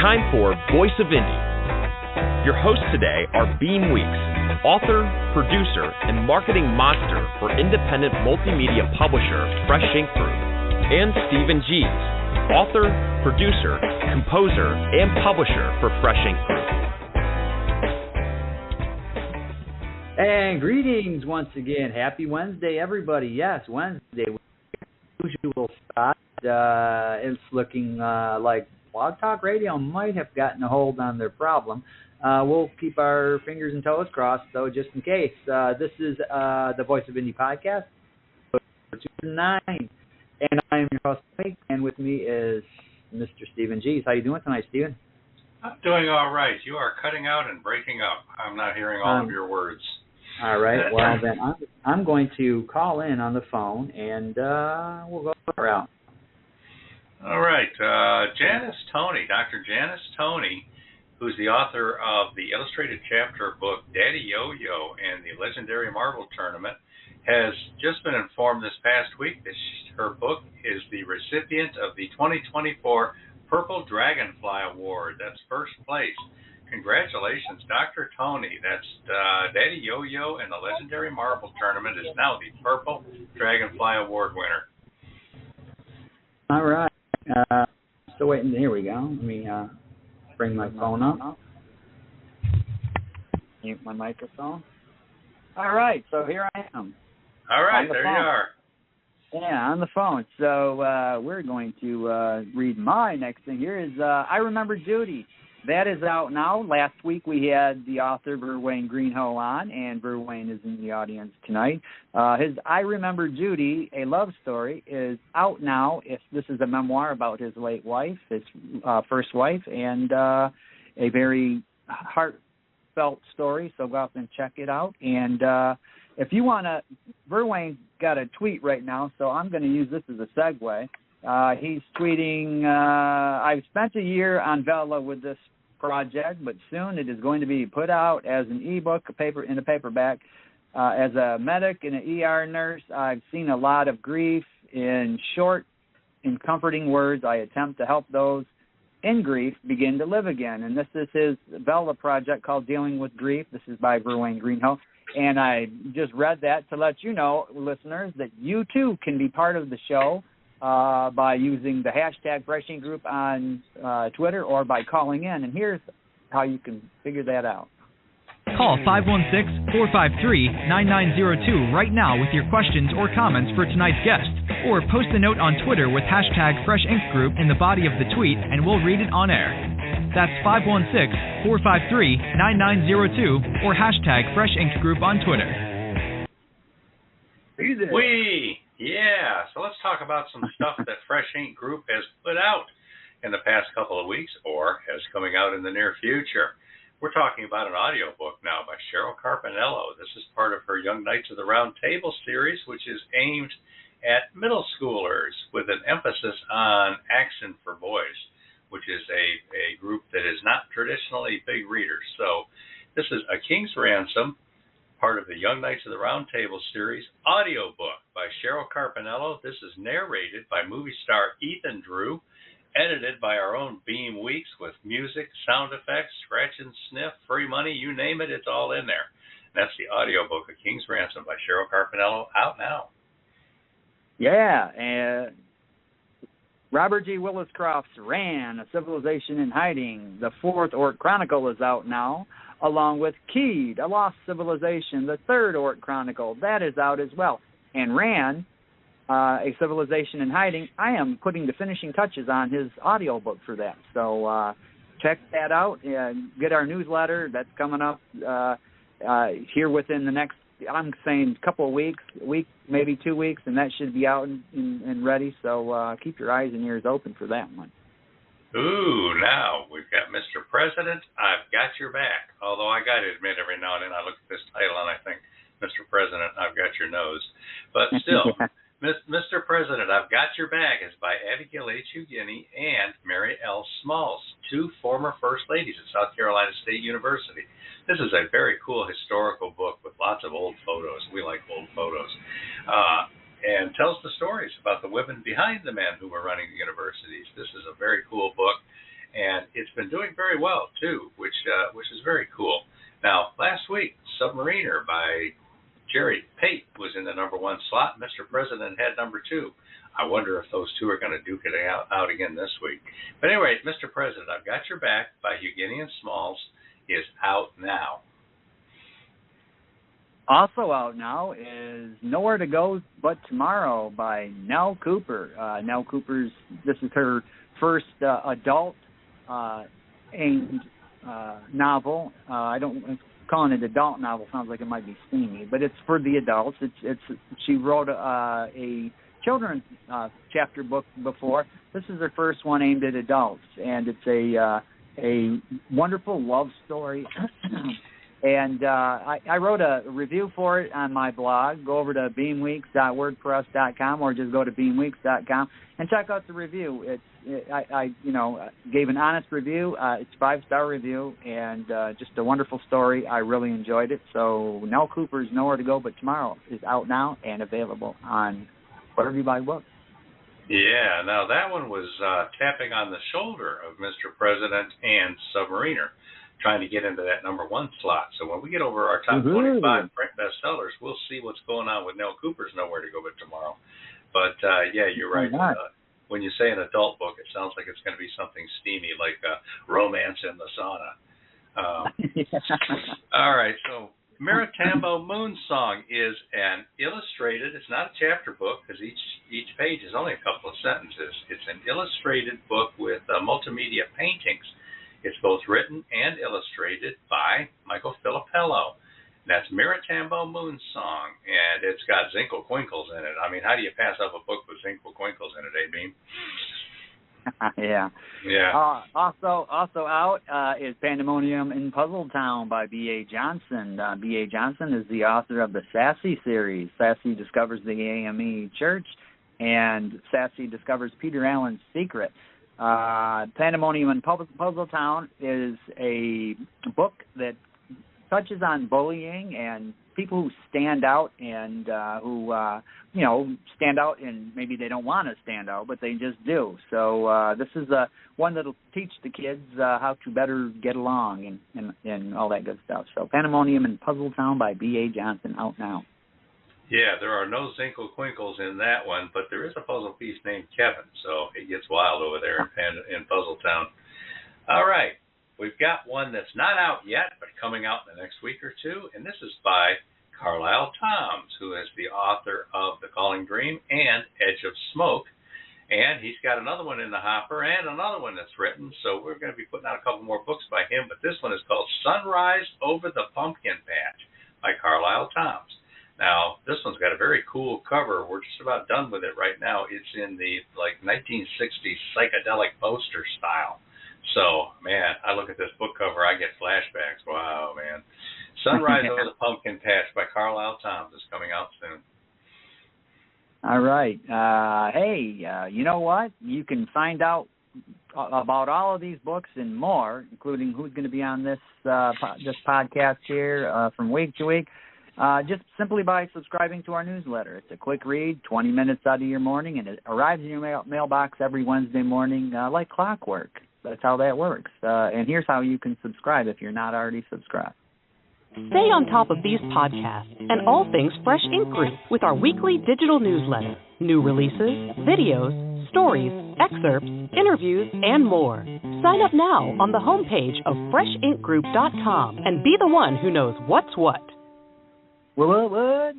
time for Voice of Indie. Your hosts today are Beem Weeks, author, producer, and marketing monster for independent multimedia publisher Fresh Ink Group, and Stephen Gies, author, producer, composer, and publisher for Fresh Ink Group. And greetings once again. Happy Wednesday, everybody. Yes, Wednesday. Usual spot. It's looking like Blog Talk Radio might have gotten a hold on their problem. We'll keep our fingers and toes crossed, though, just in case. This is the Voice of Indie podcast, 209, and I'm your host, Mike, and with me is Mr. Stephen Gies. How you doing tonight, Stephen? I'm doing all right. You are cutting out and breaking up. I'm not hearing all of your words. All right. Well, then I'm going to call in on the phone, and we'll go around. All right. Janice Toney, Dr. Janice Toney, who's the author of the illustrated chapter book Daddy Yo-Yo and the Legendary Marble Tournament, has just been informed this past week that her book is the recipient of the 2024 Purple Dragonfly Award. That's first place. Congratulations, Dr. Toney. That's Daddy Yo-Yo and the Legendary Marble Tournament is now the Purple Dragonfly Award winner. All right. So waiting. Here we go. Let me bring my phone up. Mute my microphone. All right. So here I am. All right. There you are. Yeah, on the phone. So we're going to read my next thing here is I Remember Judy. That is out now. Last week we had the author, Verwayne Greenhoe, on, and Verwayne is in the audience tonight. His I Remember Judy, a love story, is out now. This is a memoir about his late wife, his first wife, and a very heartfelt story, so go out and check it out. And if you want to, Verwayne got a tweet right now, so I'm going to use this as a segue. He's tweeting, I've spent a year on Vela with this project, but soon it is going to be put out as an ebook, in a paperback. As a medic and an ER nurse, I've seen a lot of grief. In short and comforting words, I attempt to help those in grief begin to live again. And this is his Vela project called Dealing with Grief. This is by Verwayne Greenhoe. And I just read that to let you know, listeners, that you too can be part of the show by using the hashtag Fresh Ink Group on Twitter or by calling in. And here's how you can figure that out. Call 516-453-9902 right now with your questions or comments for tonight's guest. Or post a note on Twitter with hashtag Fresh Ink Group in the body of the tweet and we'll read it on air. That's 516-453-9902 or hashtag Fresh Ink Group on Twitter. Yeah, so let's talk about some stuff that Fresh Ink Group has put out in the past couple of weeks or is coming out in the near future. We're talking about an audiobook now by Cheryl Carpinello. This is part of her Young Knights of the Round Table series, which is aimed at middle schoolers with an emphasis on Action for Boys, which is a group that is not traditionally big readers. So this is A King's Ransom, part of the Young Knights of the Round Table series, audiobook by Cheryl Carpinello. This is narrated by movie star Ethan Drew, edited by our own Beem Weeks with music, sound effects, scratch and sniff, free money, you name it, it's all in there. That's the audiobook, A King's Ransom by Cheryl Carpinello, out now. Yeah, and Robert G. Willis-Croft's Ran, A Civilization in Hiding, the 4th Orc Chronicle is out now, along with Keed, A Lost Civilization, the 3rd Orc Chronicle, that is out as well. And Ran, A Civilization in Hiding, I am putting the finishing touches on his audiobook for that. So check that out. Get our newsletter. That's coming up here within the next, I'm saying, couple of weeks, maybe 2 weeks, and that should be out and ready. So keep your eyes and ears open for that one. Ooh, now we've got Mr. President, I've got your back. Although I got to admit, every now and then I look at this title and I think, Mr. President, I've got your nose. But still, Mr. President, I've got your back is by Abigail H. Ugini and Mary L. Smalls, 2 former First Ladies at South Carolina State University. This is a very cool historical book with lots of old photos. We like old photos. And tells the stories about the women behind the men who were running the universities. This is a very cool book. and it's been doing very well too, which is very cool. Now, last week, Submariner by Jerry Pate was in the number 1 slot. Mr. President had number 2. I wonder if those two are going to duke it out again this week. But anyway, Mr. President, I've Got Your Back by Eugenian Smalls is out now. Also out now is Nowhere to Go But Tomorrow by Nell Cooper. Nell Cooper's, this is her first adult aimed novel. I don't calling it adult novel sounds like it might be steamy, but it's for the adults. It's she wrote a children's chapter book before. This is her first one aimed at adults, and it's a wonderful love story. And I wrote a review for it on my blog. Go over to beamweeks.wordpress.com or just go to beamweeks.com and check out the review. I gave an honest review. It's a 5-star review and just a wonderful story. I really enjoyed it. So Nell Cooper's Nowhere to Go But Tomorrow is out now and available on wherever you buy books. Yeah, now that one was tapping on the shoulder of Mr. President and Submariner, trying to get into that number 1 slot. So when we get over our top 25 print bestsellers, we'll see what's going on with Nell Cooper's Nowhere to Go But Tomorrow. But, yeah, you're right. When you say an adult book, it sounds like it's going to be something steamy, like Romance in the Sauna. All right, so Maritambo Moon Song is an illustrated, it's not a chapter book because each page is only a couple of sentences. It's an illustrated book with multimedia paintings. It's both written and illustrated by Michael Filippello. That's Maritambo Moon Song, and it's got Zinkelquinkles in it. I mean, how do you pass up a book with Zinkelquinkles in it, Beem? Yeah. Also out is Pandemonium in Puzzle Town by B.A. Johnson. B.A. Johnson is the author of the Sassy series. Sassy discovers the AME Church, and Sassy discovers Peter Allen's secret. Pandemonium in Puzzle Town is a book that touches on bullying and people who stand out and who stand out and maybe they don't want to stand out, but they just do. So this is one that'll teach the kids how to better get along and all that good stuff. So Pandemonium in Puzzle Town by B.A. Johnson, out now. Yeah, there are no Zinkelquinkles in that one, but there is a puzzle piece named Kevin, so it gets wild over there in Puzzle Town. All right, we've got one that's not out yet, but coming out in the next week or two, and this is by Carlisle Toms, who is the author of The Calling Dream and Edge of Smoke, and he's got another one in the hopper and another one that's written, so we're going to be putting out a couple more books by him, but this one is called Sunrise Over the Pumpkin Patch by Carlisle Toms. Now, this one's got a very cool cover. We're just about done with it right now. It's in the 1960s psychedelic poster style. So, man, I look at this book cover, I get flashbacks. Wow, man. Sunrise Over the Pumpkin Patch by Carlisle Toms is coming out soon. All right. You know what? You can find out about all of these books and more, including who's going to be on this podcast here from week to week. Just simply by subscribing to our newsletter. It's a quick read, 20 minutes out of your morning, and it arrives in your mailbox every Wednesday morning like clockwork. That's how that works. And here's how you can subscribe if you're not already subscribed. Stay on top of these podcasts and all things Fresh Ink Group with our weekly digital newsletter. New releases, videos, stories, excerpts, interviews, and more. Sign up now on the homepage of FreshInkGroup.com and be the one who knows what's what. What?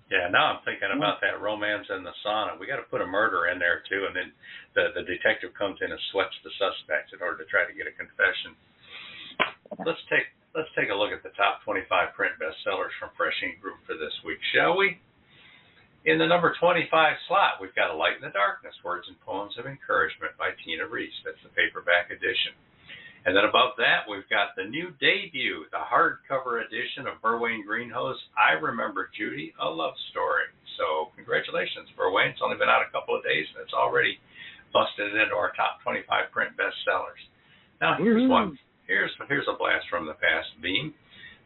Yeah, now I'm thinking about that Romance in the Sauna. We got to put a murder in there too, and then the detective comes in and sweats the suspect in order to try to get a confession. Let's take a look at the top 25 print bestsellers from Fresh Ink Group for this week, shall we? In the number 25 slot, we've got A Light in the Darkness, Words and Poems of Encouragement by Tina Reese. That's the paperback edition. And then above that, we've got the new debut, the hardcover edition of Berwayne Greenhow's I Remember Judy, A Love Story. So congratulations, Berwayne. It's only been out a couple of days, and it's already busted into our top 25 print bestsellers. Now, here's one. Here's a blast from the past, Beam.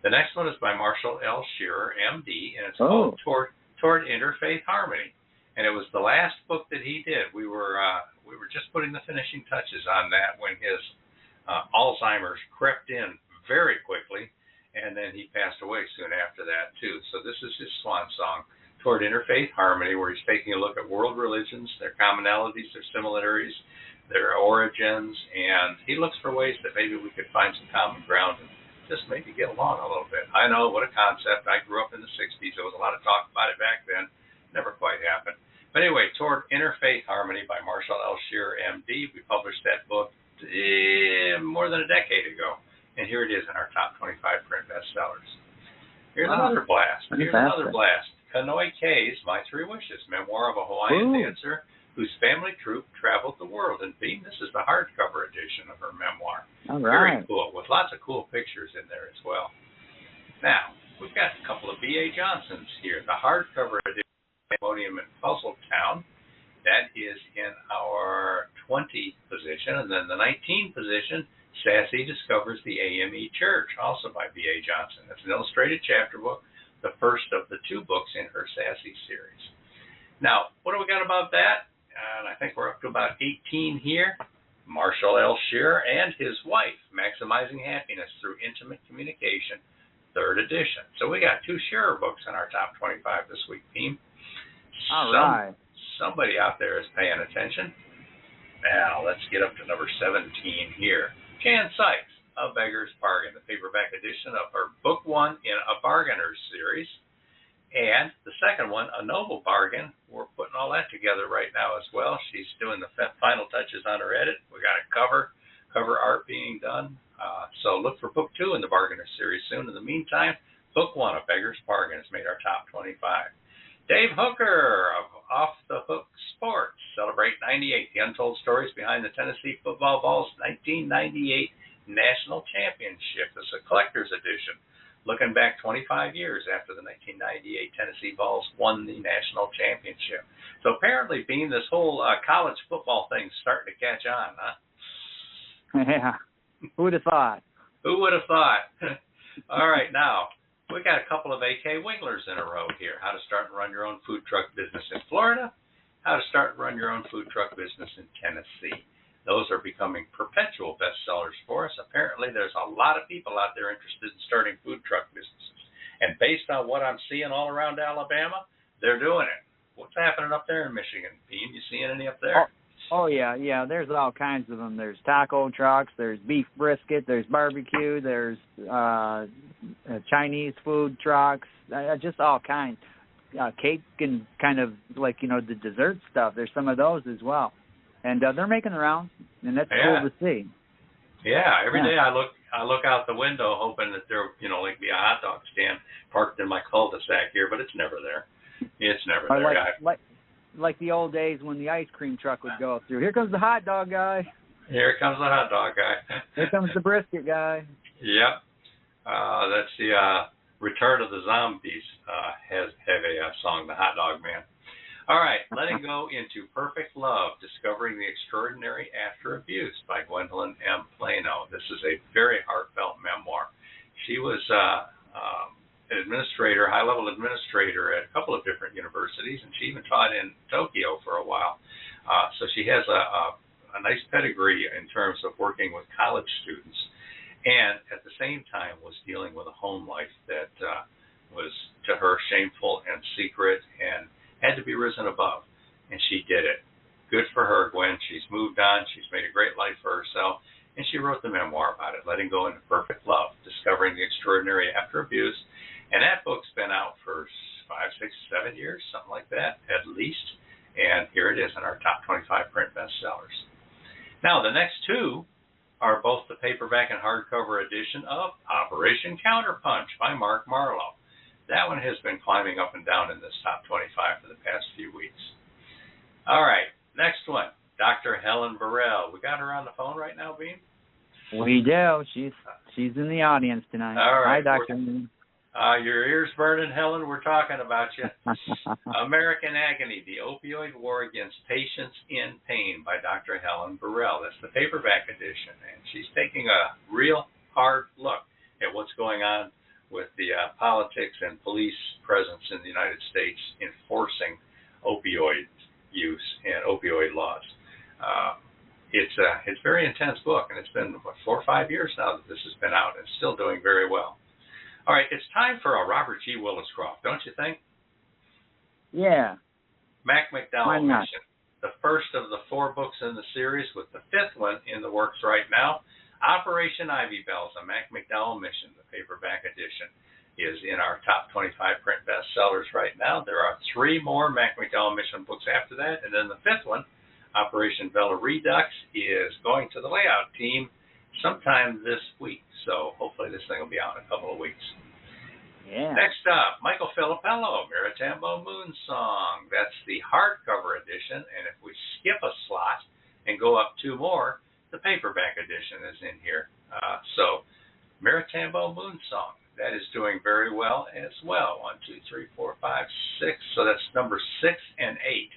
The next one is by Marshall L. Shearer, M.D., and it's called Toward Interfaith Harmony. And it was the last book that he did. We were we were just putting the finishing touches on that when his Alzheimer's crept in very quickly, and then he passed away soon after that, too. So this is his swan song toward interfaith harmony, where he's taking a look at world religions, their commonalities, their similarities, their origins, and he looks for ways that maybe we could find some common ground and just maybe get along a little bit. I know, what a concept. I grew up in the 60s. There was a lot of talk about it back then. Never quite happened. But anyway, Toward Interfaith Harmony by Marshall L. Shearer, M.D. We published that book more than a decade ago, and here it is in our top 25 print bestsellers. Here's another blast. Here's another blast. Kanoi K's My Three Wishes, memoir of a Hawaiian dancer whose family troupe traveled the world. And Beem, this is the hardcover edition of her memoir. All right. Very cool, with lots of cool pictures in there as well. Now, we've got a couple of B.A. Johnsons here. The hardcover edition of Podium in Puzzle Town, that is in our 20 position. And then the 19 position, Sassy Discovers the AME Church, also by B.A. Johnson. It's an illustrated chapter book, the first of the 2 books in her Sassy series. Now, what do we got about that? And I think we're up to about 18 here. Marshall L. Shearer and his wife, Maximizing Happiness Through Intimate Communication, 3rd edition. So we got 2 Shearer books in our top 25 this week, Beem. All right. Somebody out there is paying attention. Now, let's get up to number 17 here. Jan Sykes, A Beggar's Bargain, the paperback edition of her book 1 in a Bargainers series. And the second one, A Noble Bargain. We're putting all that together right now as well. She's doing the final touches on her edit. We got a cover art being done. So look for book 2 in the Bargainer series soon. In the meantime, book 1, A Beggar's Bargain, has made our top 25. Dave Hooker of Off the Hook Sports, celebrate 98, the untold stories behind the Tennessee football Vols' 1998 National Championship. This is a collector's edition, looking back 25 years after the 1998 Tennessee Vols won the national championship. So apparently, Beem, this whole college football thing's starting to catch on, huh? Yeah. Who would have thought? Who would have thought? All right, now, we got a couple of AK Winglers in a row here. How to start and run your own food truck business in Florida. How to start and run your own food truck business in Tennessee. Those are becoming perpetual bestsellers for us. Apparently, there's a lot of people out there interested in starting food truck businesses. And based on what I'm seeing all around Alabama, they're doing it. What's happening up there in Michigan, Beem? You seeing any up there? Oh yeah. There's all kinds of them. There's taco trucks. There's beef brisket. There's barbecue. There's Chinese food trucks. Just all kinds. Cake and kind of like, the dessert stuff. There's some of those as well. And they're making the rounds, and that's cool to see. Yeah, every day I look out the window hoping that there, like be a hot dog stand parked in my cul-de-sac here, but it's never there. It's never there. Like the old days when the ice cream truck would go through. Here comes the hot dog guy. Here comes the hot dog guy. Here comes the brisket guy. Yep. That's the Return of the Zombies have a song, The Hot Dog Man. All right, letting go into Perfect Love, Discovering the Extraordinary After Abuse by Gwendolyn M. Plano. This is a very heartfelt memoir. She was an administrator, high-level administrator at a couple of different universities, and she even taught in Tokyo for a while. So she has a nice pedigree in terms of working with college students, and at the same time was dealing with a home life that was, to her, shameful and secret and had to be risen above, and she did it. Good for her, Gwen. She's moved on. She's made a great life for herself, and she wrote the memoir about it, Letting Go into Perfect Love, Discovering the Extraordinary After Abuse, and that book's been out for 5, 6, 7 years, something like that, at least, and here it is in our top 25 print bestsellers. Now, the next 2 are both the paperback and hardcover edition of Operation Counterpunch by Mark Marlowe. That one has been climbing up and down in this top 25 for the past few weeks. All right, next one, Dr. Helen Burrell. We got her on the phone right now, Beem? We do. She's in the audience tonight. All right. Hi, Dr. Your ears burning, Helen. We're talking about you. American Agony, The Opioid War Against Patients in Pain by Dr. Helen Burrell. That's the paperback edition, and she's taking a real hard look at what's going on with the politics and police presence in the United States enforcing opioid use and opioid laws. It's a very intense book, and it's been, 4 or 5 years now that this has been out. It's still doing very well. All right, it's time for a Robert G. Williscroft, don't you think? Yeah. Mac McDowell Mission, the first of the 4 books in the series, with the 5th one in the works right now. Operation Ivy Bells, a Mac McDowell Mission, the paperback edition, is in our top 25 print bestsellers right now. There are 3 more Mac McDowell Mission books after that, and then the 5th one, Operation Vela Redux, is going to the layout team sometime this week. So hopefully this thing will be out in a couple of weeks. Yeah. Next up, Michael Filippello, Maritambo Moon Song. That's the hardcover edition, and if we skip a slot and go up 2 more, the paperback edition is in here. So Maritambo Moon Song, that is doing very well as well. 1, 2, 3, 4, 5, 6. So that's number 6 and 8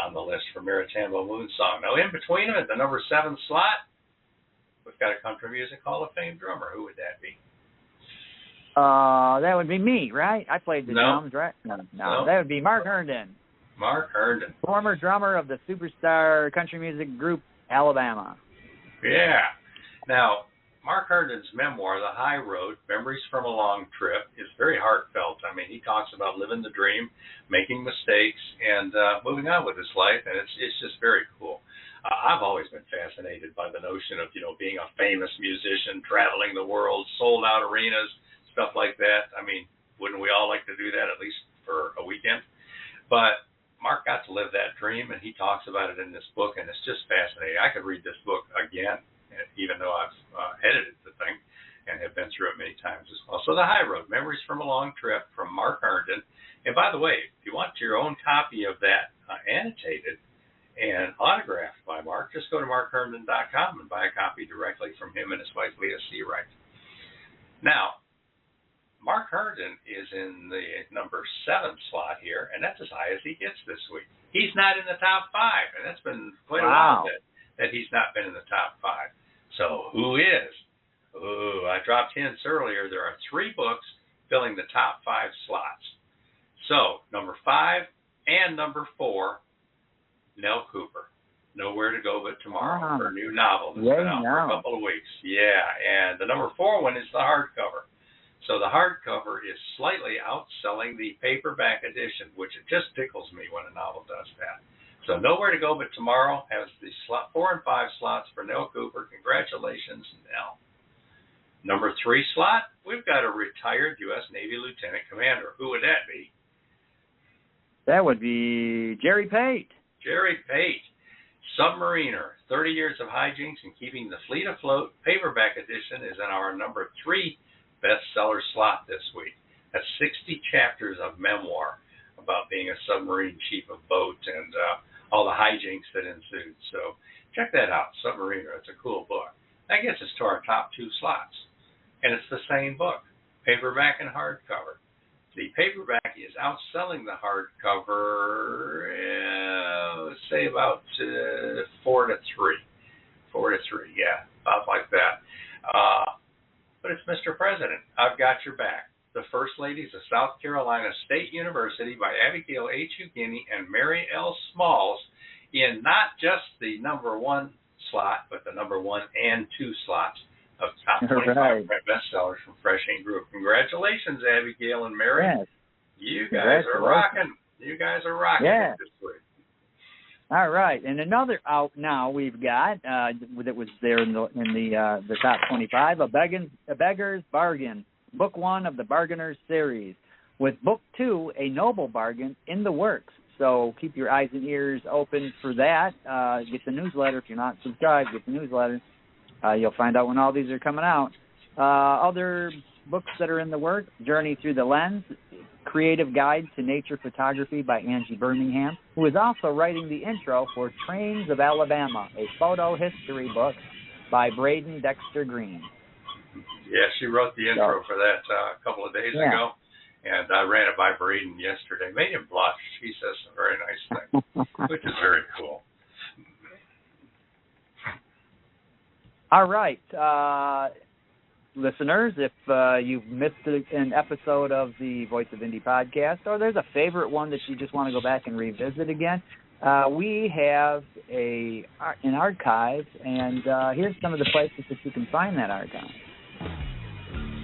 on the list for Maritambo Moon Song. Now, in between them, at the number 7 slot, we've got a Country Music Hall of Fame drummer. Who would that be? That would be me, right? I played the drums, right? No, that would be Mark Herndon. Mark Herndon. Former drummer of the superstar country music group Alabama. Yeah. Now, Mark Herndon's memoir, The High Road, Memories from a Long Trip, is very heartfelt. I mean, he talks about living the dream, making mistakes, and moving on with his life, and it's just very cool. I've always been fascinated by the notion of, being a famous musician, traveling the world, sold-out arenas, stuff like that. I mean, wouldn't we all like to do that, at least for a weekend? But Mark got to live that dream, and he talks about it in this book, and it's just fascinating. I could read this book again, even though I've edited the thing and have been through it many times as well. So The High Road, Memories from a Long Trip, from Mark Herndon. And by the way, if you want your own copy of that annotated and autographed by Mark, just go to markherndon.com and buy a copy directly from him and his wife, Leah Seawright. Now, Mark Herndon is in the number 7 slot here, and that's as high as he gets this week. He's not in the top 5, and that's been quite a while that he's not been in the top 5. So who is? I dropped hints earlier. There are 3 books filling the top 5 slots. So number 5 and number 4, Nell Cooper, Nowhere to Go But Tomorrow, her new novel that's been out for a couple of weeks. Yeah, and the number 4 one is the hardcover. So the hardcover is slightly outselling the paperback edition, which it just tickles me when a novel does that. So Nowhere to Go But Tomorrow has the 4 and 5 slots for Nell Cooper. Congratulations, Nell. Number 3 slot, we've got a retired U.S. Navy Lieutenant Commander. Who would that be? That would be Jerry Pate. Jerry Pate. Submariner, 30 years of hijinks and keeping the fleet afloat. Paperback edition is in our number 3 bestseller slot this week. That's 60 chapters of memoir about being a submarine chief of boat and all the hijinks that ensued. So check that out, Submariner. It's a cool book. That gets us to our top 2 slots. And it's the same book, paperback and hardcover. The paperback is outselling the hardcover, let's say about 4 to 3. 4 to 3, yeah, about like that. But it's Mr. President, I've Got Your Back. The First Ladies of South Carolina State University by Abigail H. Eugenie and Mary L. Smalls in not just the number 1 slot, but the number 1 and 2 slots of top 25 bestsellers from Fresh Ink Group. Congratulations, Abigail and Mary. Yes. You guys are rocking. You guys are rocking this week. All right, and another out now we've got that was there in the top 25, A Beggar's Bargain, Book 1 of the Bargainers series, with Book 2, A Noble Bargain, in the works. So keep your eyes and ears open for that. Get the newsletter. If you're not subscribed, get the newsletter. You'll find out when all these are coming out. Other books that are in the works, Journey Through the Lens, Creative Guide to Nature Photography by Angie Birmingham, who is also writing the intro for Trains of Alabama, a photo history book by Braden Dexter Green. Yeah, she wrote the intro for that a couple of days ago, and I ran it by Braden yesterday. Made him blush. He says some very nice things, which is very cool. All right. Listeners, if you've missed an episode of the Voice of Indie podcast, or there's a favorite one that you just want to go back and revisit again, we have an archive, and here's some of the places that you can find that archive.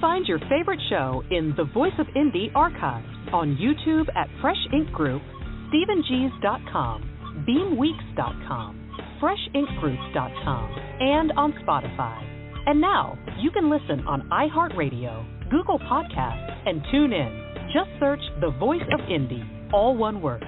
Find your favorite show in the Voice of Indie archive on YouTube at Fresh Ink Group, StephenG's.com, BeamWeeks.com, FreshInkGroup.com, and on Spotify. And now you can listen on iHeartRadio, Google Podcasts, and tune in. Just search The Voice of Indie, all one word.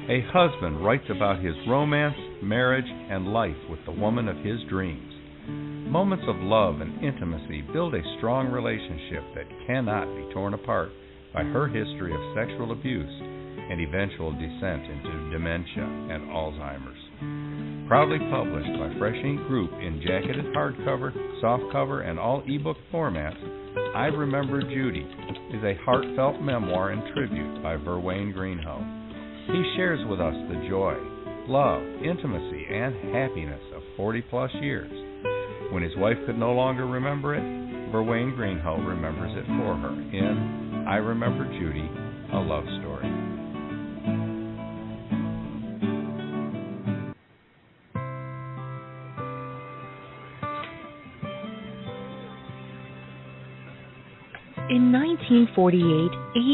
A husband writes about his romance, marriage, and life with the woman of his dreams. Moments of love and intimacy build a strong relationship that cannot be torn apart by her history of sexual abuse and eventual descent into dementia and Alzheimer's. Proudly published by Fresh Ink Group in jacketed hardcover, softcover, and all ebook formats, I Remember Judy is a heartfelt memoir and tribute by Verwayne Greenhow. He shares with us the joy, love, intimacy, and happiness of 40-plus years. When his wife could no longer remember it, Verwayne Greenhow remembers it for her in I Remember Judy, a love story. In 1948,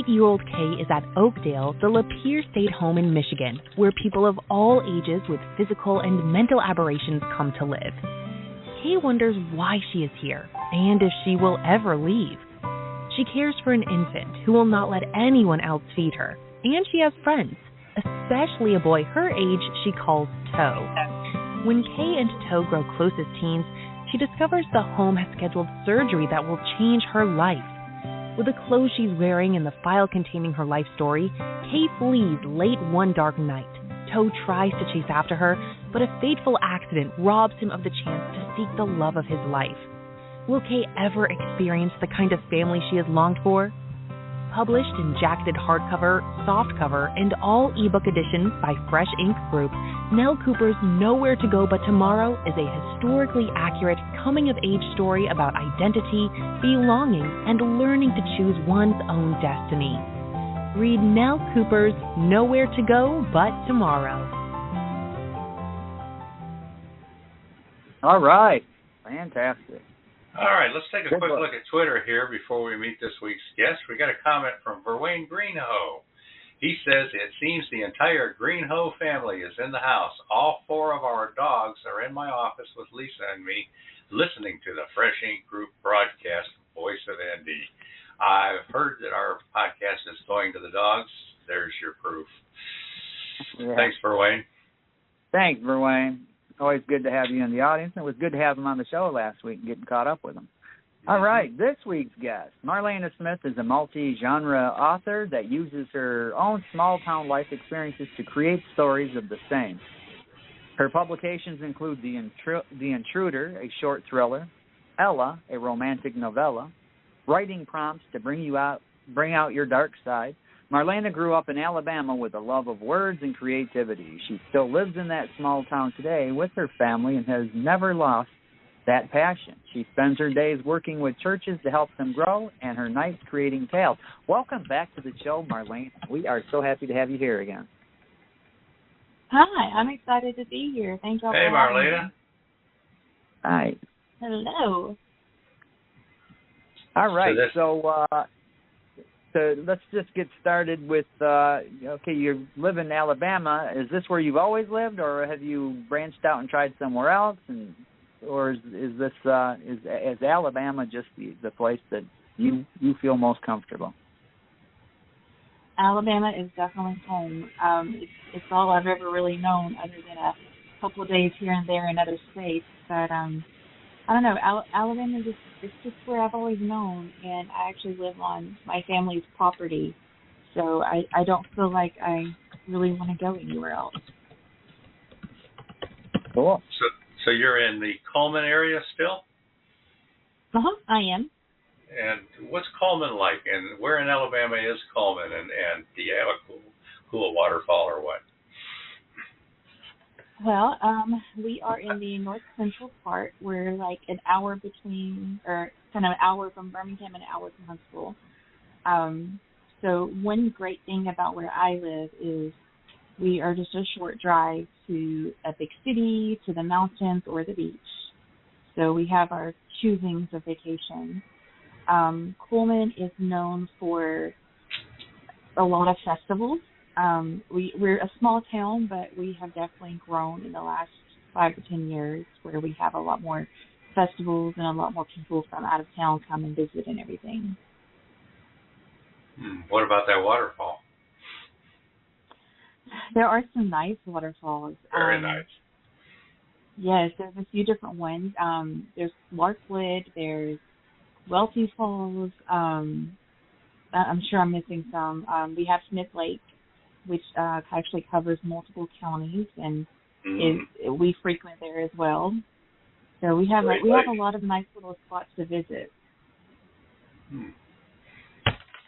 8-year-old Kay is at Oakdale, the Lapeer State Home in Michigan, where people of all ages with physical and mental aberrations come to live. Kay wonders why she is here and if she will ever leave. She cares for an infant who will not let anyone else feed her, and she has friends, especially a boy her age she calls Toe. When Kay and Toe grow close as teens, she discovers the home has scheduled surgery that will change her life. With the clothes she's wearing and the file containing her life story, Kay flees late one dark night. Toe tries to chase after her, but a fateful accident robs him of the chance to seek the love of his life. Will Kay ever experience the kind of family she has longed for? Published in jacketed hardcover, softcover, and all ebook editions by Fresh Ink Group, Nell Cooper's Nowhere to Go But Tomorrow is a historically accurate coming-of-age story about identity, belonging, and learning to choose one's own destiny. Read Nell Cooper's Nowhere to Go But Tomorrow. All right. Fantastic. All right, let's take a quick look at Twitter here before we meet this week's guest. We got a comment from Verwayne Greenhow. He says, it seems the entire Greenhow family is in the house. All 4 of our dogs are in my office with Lisa and me listening to the Fresh Ink Group broadcast, Voice of Indie. I've heard that our podcast is going to the dogs. There's your proof. Yeah. Thanks, Verwayne. Thanks, Verwayne. Always good to have you in the audience. It was good to have him on the show last week and getting caught up with him. All right, this week's guest, Marlena Smith, is a multi-genre author that uses her own small-town life experiences to create stories of the same. Her publications include The Intruder, a short thriller, Ella, a romantic novella, writing prompts to bring out your dark side. Marlena grew up in Alabama with a love of words and creativity. She still lives in that small town today with her family and has never lost that passion. She spends her days working with churches to help them grow and her nights creating tales. Welcome back to the show, Marlena. We are so happy to have you here again. Hi, I'm excited to be here. Thank you all for having me. Hey, Marlena. Hi. Hello. All right, so let's just get started with, okay, you live in Alabama. Is this where you've always lived, or have you branched out and tried somewhere else? Or is Alabama just the place that you feel most comfortable? Alabama is definitely home. It's all I've ever really known, other than a couple of days here and there in other states. But I don't know. Alabama it's just where I've always known, and I actually live on my family's property, so I don't feel like I really want to go anywhere else. Cool. So you're in the Coleman area still? I am. And what's Coleman like? And where in Alabama is Coleman? And do you have a cool waterfall or what? Well, we are in the north central part. We're like an hour between, or kind of an hour from Birmingham and an hour from Huntsville. So one great thing about where I live is we are just a short drive to a big city, to the mountains, or the beach. So we have our choosings of vacation. Coleman is known for a lot of festivals. We're a small town, but we have definitely grown in the last 5 to 10 years, where we have a lot more festivals and a lot more people from out of town come and visit and everything. What about that waterfall? There are some nice waterfalls. Very nice. Yes, there's a few different ones. There's Larkwood, there's Welty Falls. I'm sure I'm missing some. We have Smith Lake, which actually covers multiple counties, and we frequent there as well. So we have a lot of nice little spots to visit.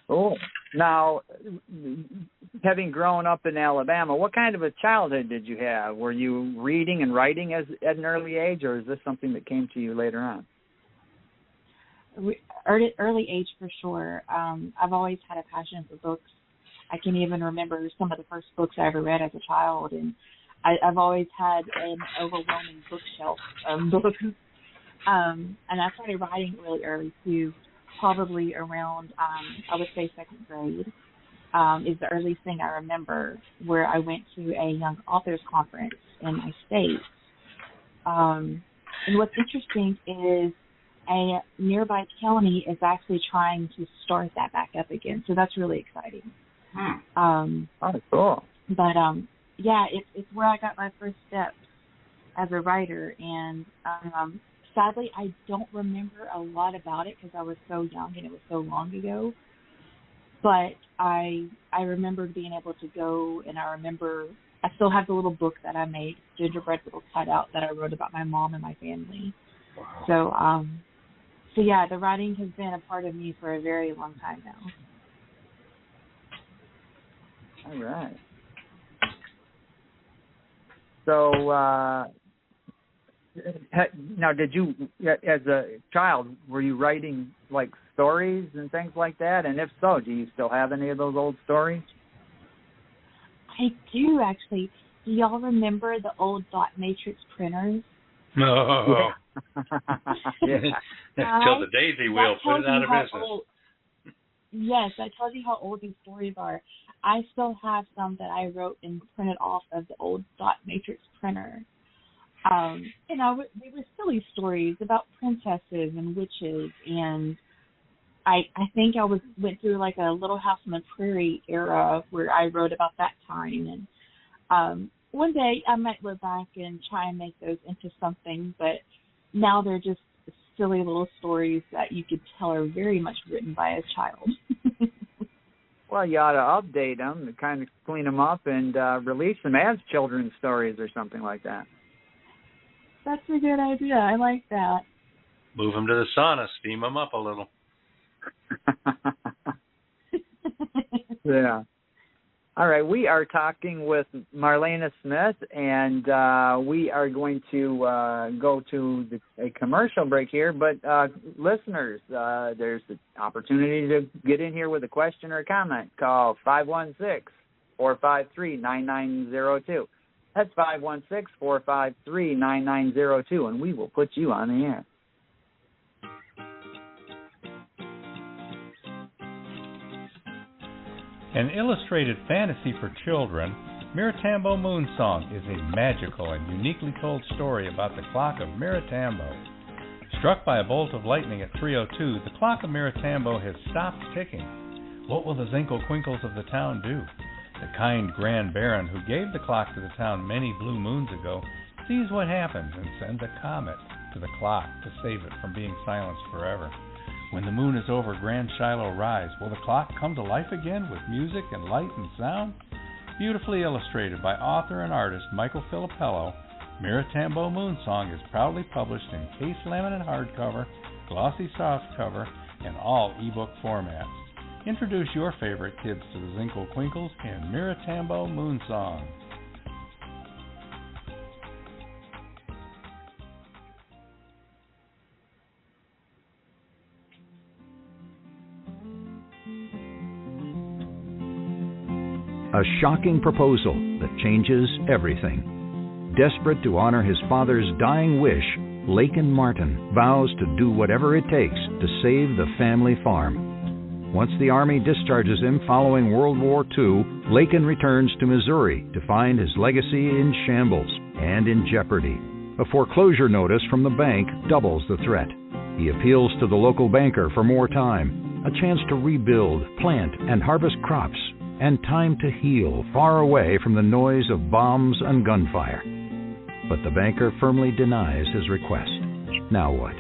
Cool. Now, having grown up in Alabama, what kind of a childhood did you have? Were you reading and writing at an early age, or is this something that came to you later on? Early age for sure. I've always had a passion for books. I can even remember some of the first books I ever read as a child, and I've always had an overwhelming bookshelf of books. And I started writing really early too. Probably around, I would say, second grade is the earliest thing I remember, where I went to a young authors conference in my state. And what's interesting is a nearby county is actually trying to start that back up again. So that's really exciting. Cool. But, yeah, it's where I got my first steps as a writer. And sadly, I don't remember a lot about it because I was so young and it was so long ago. But I remember being able to go, and I still have the little book that I made, gingerbread little cutout that I wrote about my mom and my family. Wow. So yeah, the writing has been a part of me for a very long time now. All right. So, now, did you, as a child, were you writing like stories and things like that? And if so, do you still have any of those old stories? I do, actually. Do y'all remember the old dot matrix printers? No. Yeah. Till the daisy wheel put it out of business. Yes, I told you how old these stories are. I still have some that I wrote and printed off of the old dot matrix printer. They were silly stories about princesses and witches, and I think I went through like a Little House on the Prairie era where I wrote about that time. And one day I might look back and try and make those into something, but now they're just silly little stories that you could tell are very much written by a child. Well, you ought to update them, and kind of clean them up, and release them as children's stories or something like that. That's a good idea. I like that. Move them to the sauna, steam them up a little. Yeah. All right, we are talking with Marlena Smith, and we are going to go to a commercial break here. But listeners, there's the opportunity to get in here with a question or a comment. Call 516-453-9902. That's 516-453-9902, and we will put you on the air. An illustrated fantasy for children, Miratambo Moonsong is a magical and uniquely told story about the clock of Miratambo. Struck by a bolt of lightning at 3:02, the clock of Miratambo has stopped ticking. What will the Zinkle-Quinkles of the town do? The kind Grand Baron who gave the clock to the town many blue moons ago sees what happens and sends a comet to the clock to save it from being silenced forever. When the moon is over Grand Shiloh Rise, will the clock come to life again with music and light and sound? Beautifully illustrated by author and artist Michael Filippello, Miratambo Moonsong is proudly published in case laminate hardcover, glossy softcover, and all ebook formats. Introduce your favorite kids to the Zinkle-Quinkles in Miratambo Moonsong. A shocking proposal that changes everything. Desperate to honor his father's dying wish, Laken Martin vows to do whatever it takes to save the family farm. Once the Army discharges him following World War II, Laken returns to Missouri to find his legacy in shambles and in jeopardy. A foreclosure notice from the bank doubles the threat. He appeals to the local banker for more time, a chance to rebuild, plant, and harvest crops, and time to heal far away from the noise of bombs and gunfire. But the banker firmly denies his request. Now what?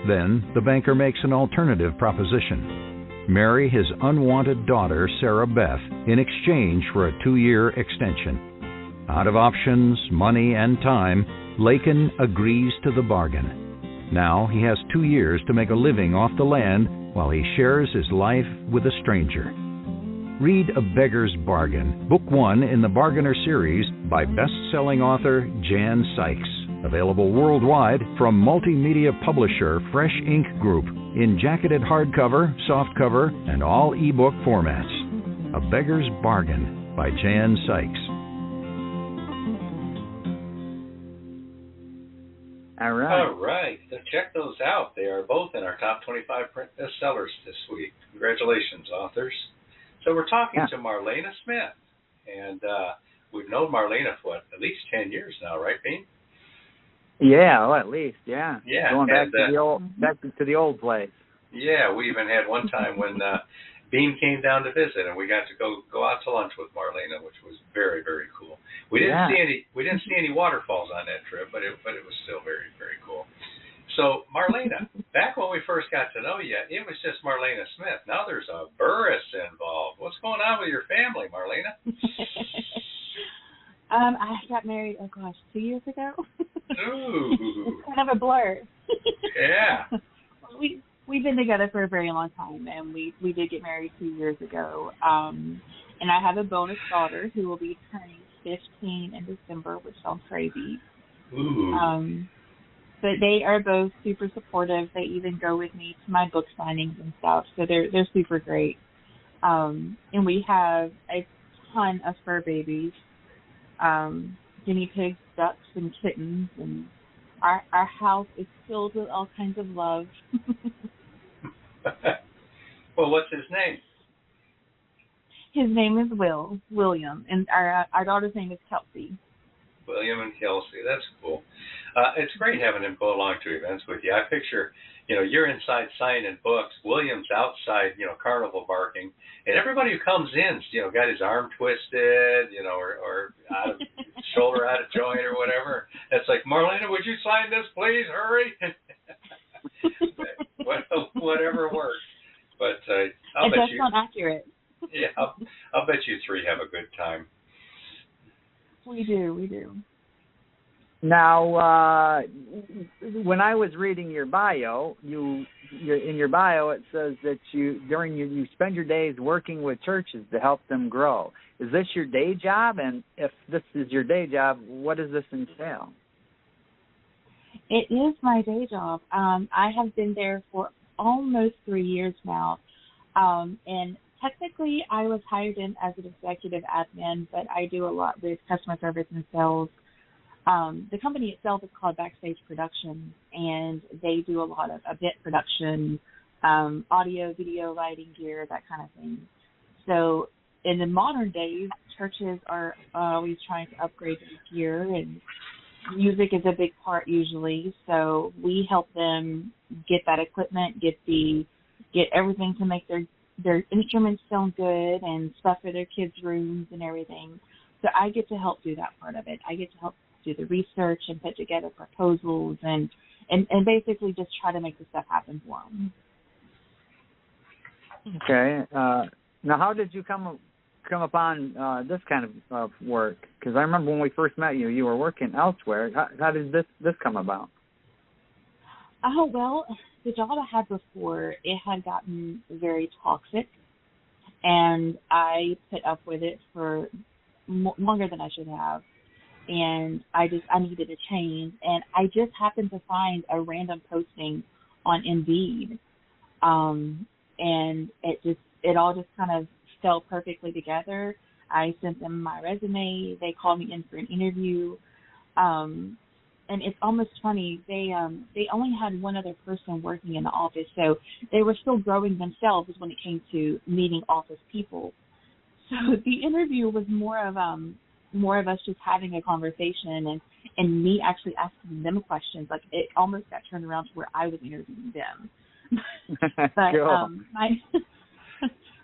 Then the banker makes an alternative proposition. Marry his unwanted daughter, Sarah Beth, in exchange for a 2-year extension. Out of options, money, and time, Laken agrees to the bargain. Now he has 2 years to make a living off the land while he shares his life with a stranger. Read A Beggar's Bargain, Book 1 in the Bargainer series by best-selling author Jan Sykes. Available worldwide from multimedia publisher Fresh Ink Group in jacketed hardcover, softcover, and all ebook formats. A Beggar's Bargain by Jan Sykes. All right. All right. So check those out. They are both in our top 25 print bestsellers this week. Congratulations, authors. So we're talking to Marlena Smith, and we've known Marlena for at least 10 years now, right, Beem? Yeah, well, at least, yeah. Yeah. Going back to the old place. Yeah, we even had one time when Beem came down to visit, and we got to go out to lunch with Marlena, which was very, very cool. We didn't see any waterfalls on that trip, but it was still very, very cool. So, Marlena, back when we first got to know you, it was just Marlena Smith. Now there's a Burris involved. What's going on with your family, Marlena? I got married, 2 years ago. Ooh. It's kind of a blur. Yeah. We've been together for a very long time, and we did get married 2 years ago. And I have a bonus daughter who will be turning 15 in December, which sounds crazy. Ooh. But they are both super supportive. They even go with me to my book signings and stuff. So they're super great. And we have a ton of fur babies, guinea pigs, ducks, and kittens. And our house is filled with all kinds of love. Well, what's his name? His name is William, and our daughter's name is Kelsey. William and Kelsey. That's cool. It's great having him go along to events with you. I picture, you're inside signing books, William's outside, carnival barking, and everybody who comes in, got his arm twisted, or out of, shoulder out of joint or whatever. It's like, Marlena, would you sign this, please? Hurry. Whatever works. But I'll bet you. That's not accurate. Yeah, I'll bet you three have a good time. We do. Now, when I was reading your bio, in your bio it says that you spend your days working with churches to help them grow. Is this your day job? And if this is your day job, what does this entail? It is my day job. I have been there for almost 3 years now, and technically, I was hired in as an executive admin, but I do a lot with customer service and sales. The company itself is called Backstage Productions, and they do a lot of event production, audio, video, lighting gear, that kind of thing. So in the modern days, churches are always trying to upgrade their gear, and music is a big part usually. So we help them get that equipment, get everything to make their instruments sound good and stuff for their kids' rooms and everything. So I get to help do that part of it. I get to help do the research and put together proposals and basically just try to make the stuff happen for them. Okay. Now, how did you come upon this kind of work? Because I remember when we first met you, you were working elsewhere. How did this come about? Oh, well, the job I had before, it had gotten very toxic, and I put up with it for longer than I should have, and I needed a change, and I just happened to find a random posting on Indeed, and it all just kind of fell perfectly together. I sent them my resume. They called me in for an interview. And it's almost funny. They only had one other person working in the office, so they were still growing themselves when it came to meeting office people. So the interview was more of us just having a conversation and me actually asking them questions. Like, it almost got turned around to where I was interviewing them. But cool.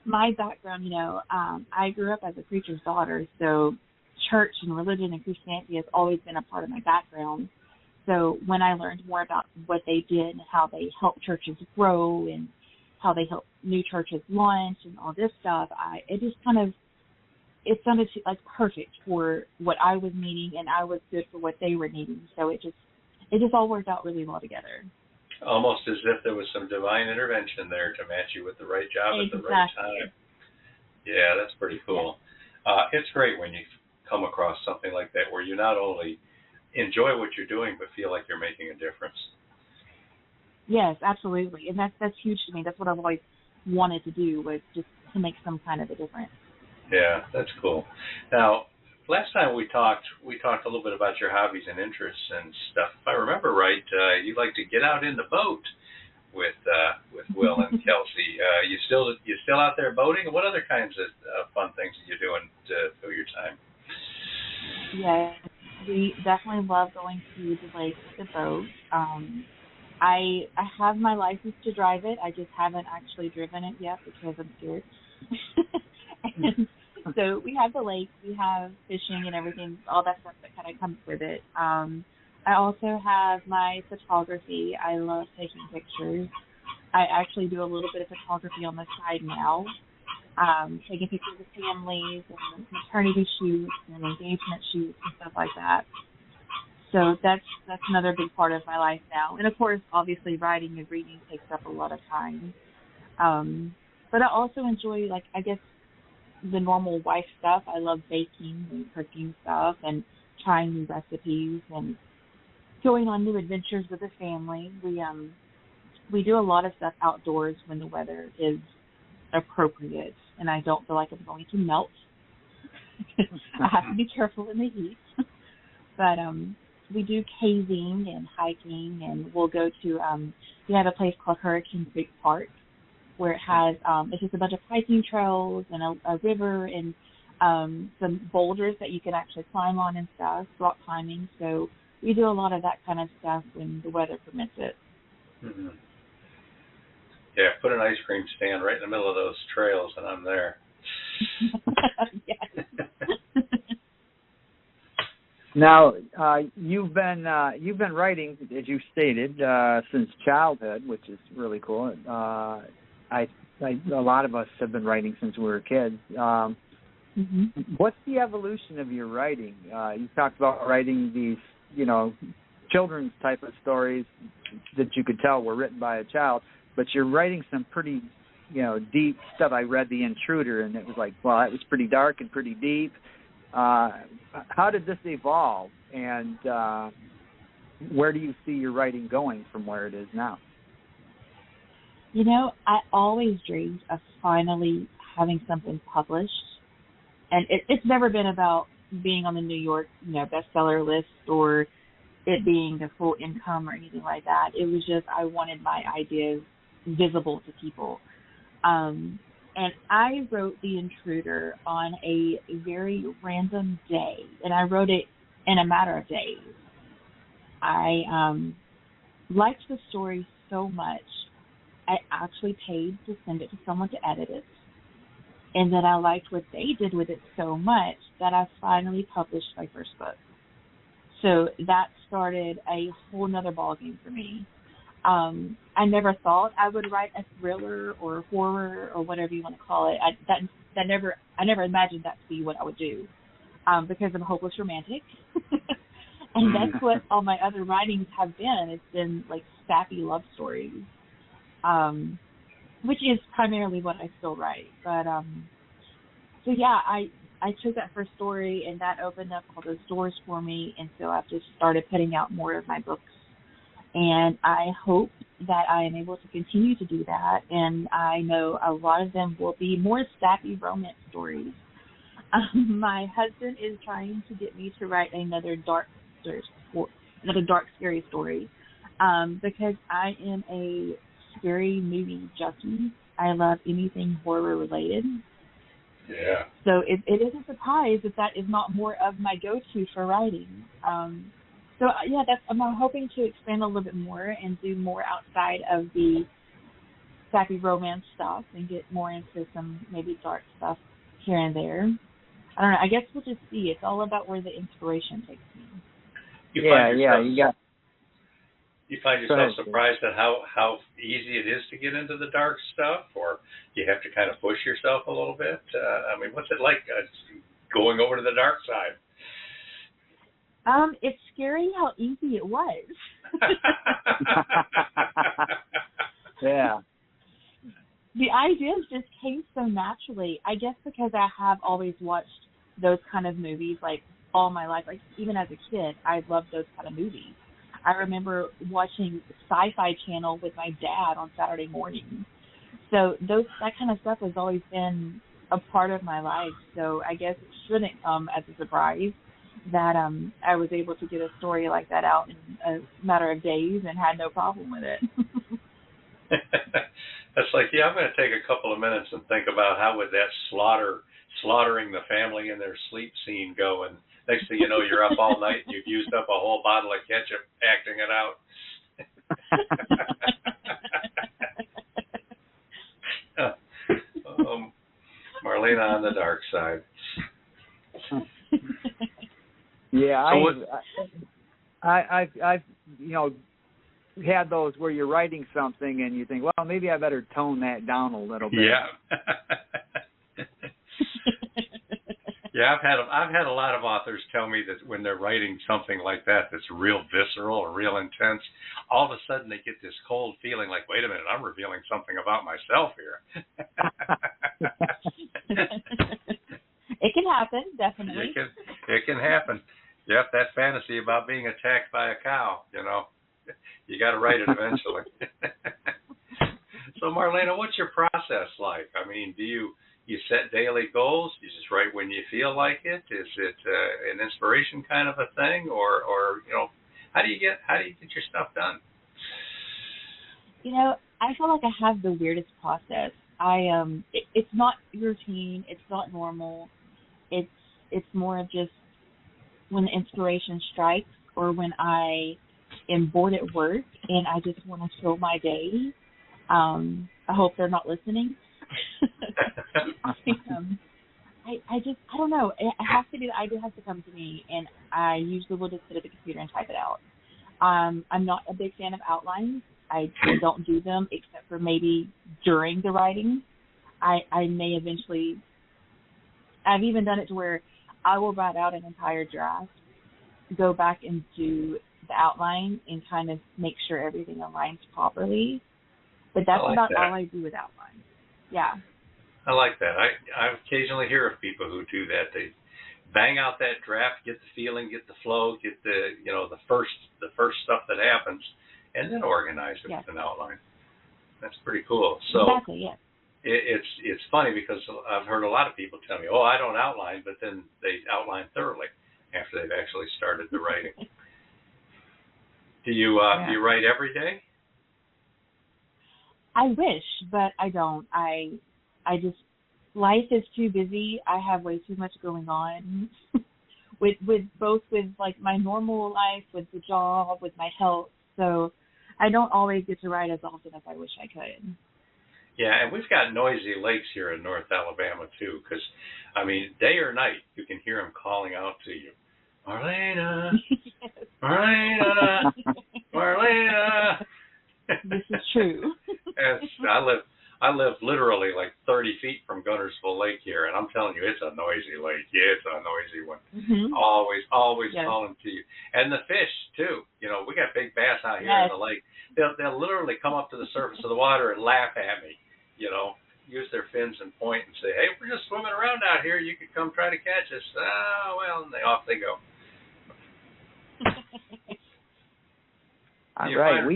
my background, I grew up as a preacher's daughter, so church and religion and Christianity has always been a part of my background. So when I learned more about what they did and how they help churches grow and how they help new churches launch and all this stuff, it sounded like perfect for what I was needing, and I was good for what they were needing. So it just all worked out really well together. Almost as if there was some divine intervention there to match you with the right job at the right time. Yeah, that's pretty cool. It's great when you come across something like that where you not only enjoy what you're doing but feel like you're making a difference. Yes, absolutely. And that's huge to me. That's what I've always wanted to do, was just to make some kind of a difference. Yeah, that's cool. Now, last time we talked a little bit about your hobbies and interests and stuff. If I remember right, you like to get out in the boat with Will and Kelsey. You still out there boating? What other kinds of fun things are you doing to fill your time? Yeah, we definitely love going to the lake with the boat. I have my license to drive it. I just haven't actually driven it yet because I'm scared. And so we have the lake, we have fishing and everything, all that stuff that kind of comes with it. I also have my photography. I love taking pictures. I actually do a little bit of photography on the side now, taking pictures of families and maternity shoots and engagement shoots and stuff like that. So that's another big part of my life now. And of course, obviously, writing and reading takes up a lot of time. But I also enjoy, I guess, the normal wife stuff. I love baking and cooking stuff and trying new recipes and going on new adventures with the family. We do a lot of stuff outdoors when the weather is appropriate and I don't feel like I'm going to melt. I have to be careful in the heat. But we do caving and hiking, and we'll go to we have a place called Hurricane Creek Park, where it has it's just a bunch of hiking trails and a river and some boulders that you can actually climb on and stuff, rock climbing. So we do a lot of that kind of stuff when the weather permits it. Mm-hmm. Yeah, put an ice cream stand right in the middle of those trails, and I'm there. Yes. Now, you've been writing, as you stated, since childhood, which is really cool. A lot of us have been writing since we were kids. What's the evolution of your writing? You talked about writing these, children's type of stories that you could tell were written by a child, but you're writing some pretty, deep stuff. I read The Intruder, and it was like, well, that was pretty dark and pretty deep. How did this evolve, and where do you see your writing going from where it is now? I always dreamed of finally having something published, and it's never been about being on the New York, bestseller list or it being a full income or anything like that. It was just I wanted my ideas visible to people. And I wrote The Intruder on a very random day, and I wrote it in a matter of days. I liked the story so much, I actually paid to send it to someone to edit it, and then I liked what they did with it so much that I finally published my first book. So that started a whole nother ballgame for me. I never thought I would write a thriller or horror or whatever you want to call it. I never imagined that to be what I would do, because I'm a hopeless romantic, and that's what all my other writings have been. It's been like sappy love stories, which is primarily what I still write. But so yeah, I took that first story, and that opened up all those doors for me, and so I've just started putting out more of my books. And I hope that I am able to continue to do that. And I know a lot of them will be more sappy romance stories. My husband is trying to get me to write another dark, scary story, because I am a scary movie junkie. I love anything horror related. Yeah. So it is a surprise that is not more of my go-to for writing. So yeah, I'm hoping to expand a little bit more and do more outside of the sappy romance stuff and get more into some maybe dark stuff here and there. I don't know. I guess we'll just see. It's all about where the inspiration takes me. You find yourself surprised at how easy it is to get into the dark stuff, or you have to kind of push yourself a little bit? I mean, what's it like going over to the dark side? It's scary how easy it was. Yeah. The ideas just came so naturally. I guess because I have always watched those kind of movies like all my life. Like even as a kid, I loved those kind of movies. I remember watching Sci-Fi Channel with my dad on Saturday mornings. So that kind of stuff has always been a part of my life. So I guess it shouldn't come as a surprise that I was able to get a story like that out in a matter of days and had no problem with it. That's like, I'm going to take a couple of minutes and think about how would that slaughtering the family in their sleep scene go, and next thing you know, you're up all night and you've used up a whole bottle of ketchup acting it out. Marlena on the dark side. Yeah, I've had those where you're writing something and you think, well, maybe I better tone that down a little bit. Yeah. Yeah, I've had a lot of authors tell me that when they're writing something like that that's real visceral or real intense, all of a sudden they get this cold feeling like, wait a minute, I'm revealing something about myself here. It can happen, definitely. It can happen. Yep, that fantasy about being attacked by a cow, you got to write it eventually. So, Marlena, what's your process like? I mean, do you set daily goals? You just write when you feel like it? Is it an inspiration kind of a thing, or how do you get your stuff done? I feel like I have the weirdest process. It's not routine. It's not normal. It's more of just when the inspiration strikes, or when I am bored at work and I just want to fill my day. I hope they're not listening. I don't know. It has to be, the idea has to come to me, and I usually will just sit at the computer and type it out. I'm not a big fan of outlines. I don't do them except for maybe during the writing. I may eventually, I've even done it to where I will write out an entire draft, go back and do the outline and kind of make sure everything aligns properly. But that's about all I do with outlines. Yeah. I like that. I occasionally hear of people who do that. They bang out that draft, get the feeling, get the flow, get the the first stuff that happens, and then organize it with an outline. That's pretty cool. So exactly, yeah. It's funny because I've heard a lot of people tell me, I don't outline, but then they outline thoroughly after they've actually started the writing. Do you write every day? I wish, but I don't. I just, life is too busy. I have way too much going on with like my normal life, with the job, with my health. So I don't always get to write as often as I wish I could. Yeah, and we've got noisy lakes here in North Alabama too, because day or night you can hear them calling out to you, Marlena, Marlena, Marlena. This is true. I live literally like 30 feet from Guntersville Lake here, and I'm telling you, it's a noisy lake. Yeah, it's a noisy one. Mm-hmm. Always calling to you. And the fish too. We got big bass out here in the lake. They'll literally come up to the surface of the water and laugh at me. Use their fins and point and say, "Hey, we're just swimming around out here. You could come try to catch us." And off they go. All right,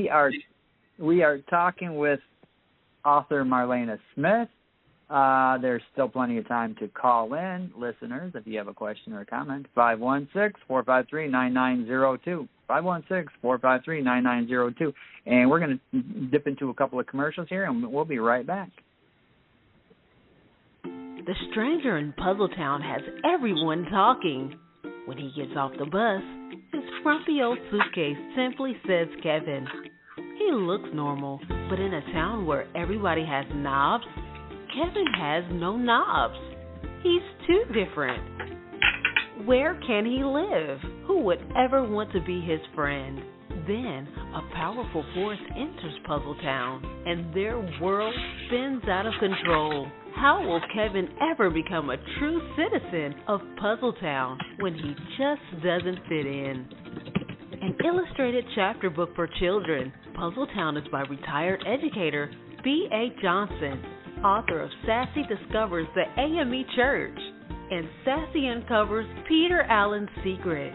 we are talking with author Marlena Smith. There's still plenty of time to call in, listeners, if you have a question or a comment. 516-453-9902. 516-453-9902. And we're going to dip into a couple of commercials here, and we'll be right back. The stranger in Puzzletown has everyone talking. When he gets off the bus, his frumpy old suitcase simply says Kevin. He looks normal, but in a town where everybody has knobs, Kevin has no knobs. He's too different. Where can he live? Who would ever want to be his friend? Then a powerful force enters Puzzletown, and their world spins out of control. How will Kevin ever become a true citizen of Puzzletown when he just doesn't fit in? An illustrated chapter book for children. Puzzletown is by retired educator B.A. Johnson, author of Sassy Discovers the AME Church and Sassy Uncovers Peter Allen's Secret.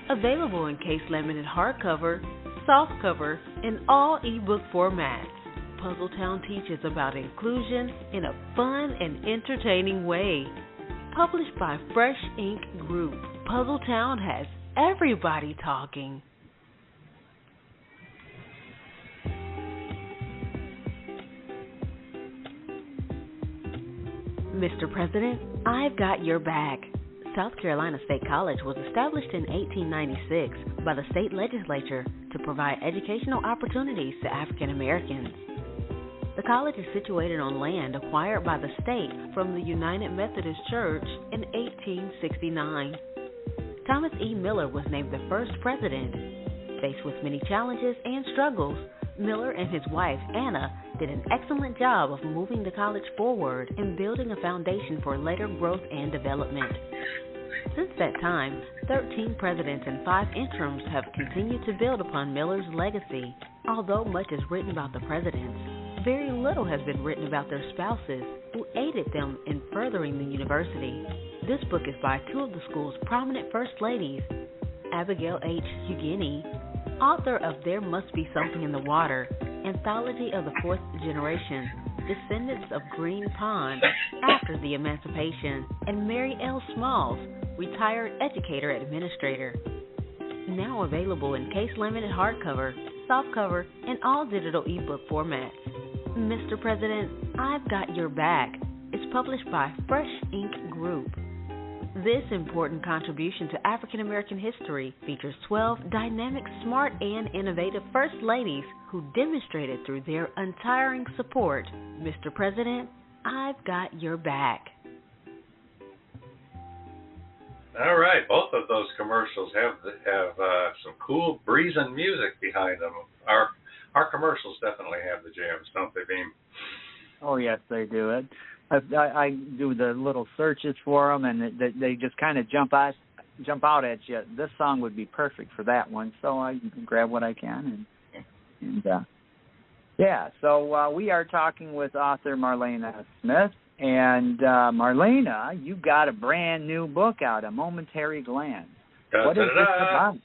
Available in case laminate hardcover, softcover, and all ebook formats. Puzzletown teaches about inclusion in a fun and entertaining way. Published by Fresh Ink Group, Puzzletown has everybody talking. Mr. President, I've got your back. South Carolina State College was established in 1896 by the state legislature to provide educational opportunities to African Americans. The college is situated on land acquired by the state from the United Methodist Church in 1869. Thomas E. Miller was named the first president. Faced with many challenges and struggles, Miller and his wife, Anna, did an excellent job of moving the college forward and building a foundation for later growth and development. Since that time, 13 presidents and 5 interims have continued to build upon Miller's legacy. Although much is written about the presidents, very little has been written about their spouses who aided them in furthering the university. This book is by 2 of the school's prominent first ladies, Abigail H. Hughini, author of There Must Be Something in the Water, Anthology of the Fourth Generation, Descendants of Green Pond After the Emancipation, and Mary L. Smalls, retired educator administrator. Now available in case laminate hardcover, softcover, and all digital ebook formats. Mr. President, I've Got Your Back is published by Fresh Ink Group. This important contribution to African American history features 12 dynamic, smart, and innovative First Ladies who demonstrated through their untiring support. Mr. President, I've got your back. All right, both of those commercials have some cool breezing music behind them. Our commercials definitely have the jams, don't they, Beem? Oh yes, they do. I do the little searches for them, and they just kind of jump out at you. This song would be perfect for that one, so I grab what I can. So we are talking with author Marlena Smith. And Marlena, you got a brand new book out, A Momentary Glance. What is this about?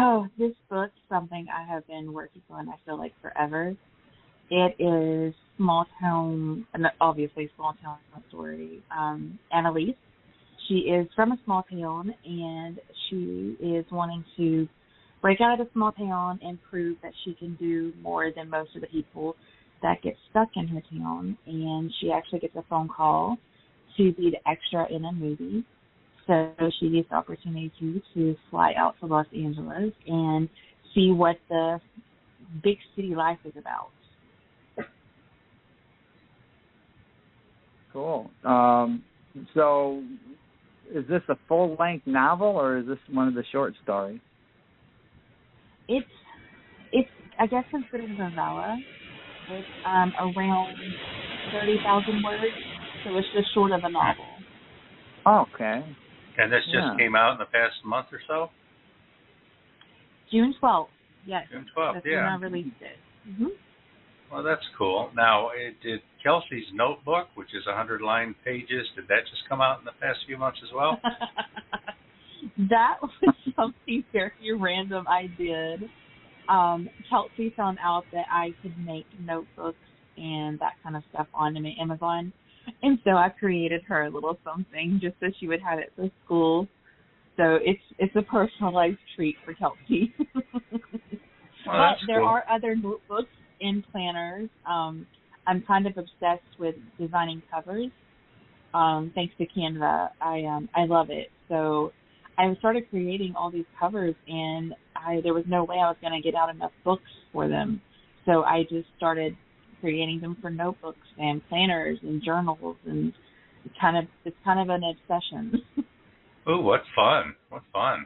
Oh, this book's something I have been working on, I feel like, forever. It is small town story. Annalise, she is from a small town, and she is wanting to break out of the small town and prove that she can do more than most of the people that get stuck in her town. And she actually gets a phone call to be the extra in a movie. So she gets the opportunity to fly out to Los Angeles and see what the big city life is about. Cool. So is this a full-length novel, or is this one of the short stories? It's I guess considered a novella. It's around 30,000 words, so it's just short of a novel. Okay. And this just came out in the past month or so? June 12th, yes. June 12th, That's when I released it. Mm-hmm. Well, that's cool. Now, did Kelsey's Notebook, which is 100-line pages, did that just come out in the past few months as well? That was something very random I did. Kelsey found out that I could make notebooks and that kind of stuff on Amazon. And so I created her a little something just so she would have it for school. So it's a personalized treat for Kelsey. But there are other notebooks and planners. I'm kind of obsessed with designing covers. Thanks to Canva, I love it. So I started creating all these covers, and there was no way I was going to get out enough books for them. So I just started creating them for notebooks and planners and journals, and it's kind of an obsession. Ooh, what fun! What fun!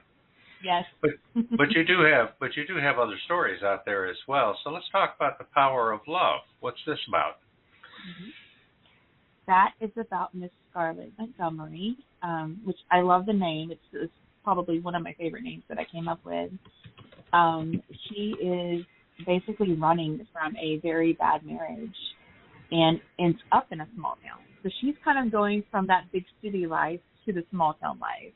Yes. but you do have other stories out there as well. So let's talk about The Power of Love. What's this about? Mm-hmm. That is about Miss Scarlett Montgomery, which I love the name. It's probably one of my favorite names that I came up with. She is basically running from a very bad marriage and ends up in a small town. So she's kind of going from that big city life to the small town life.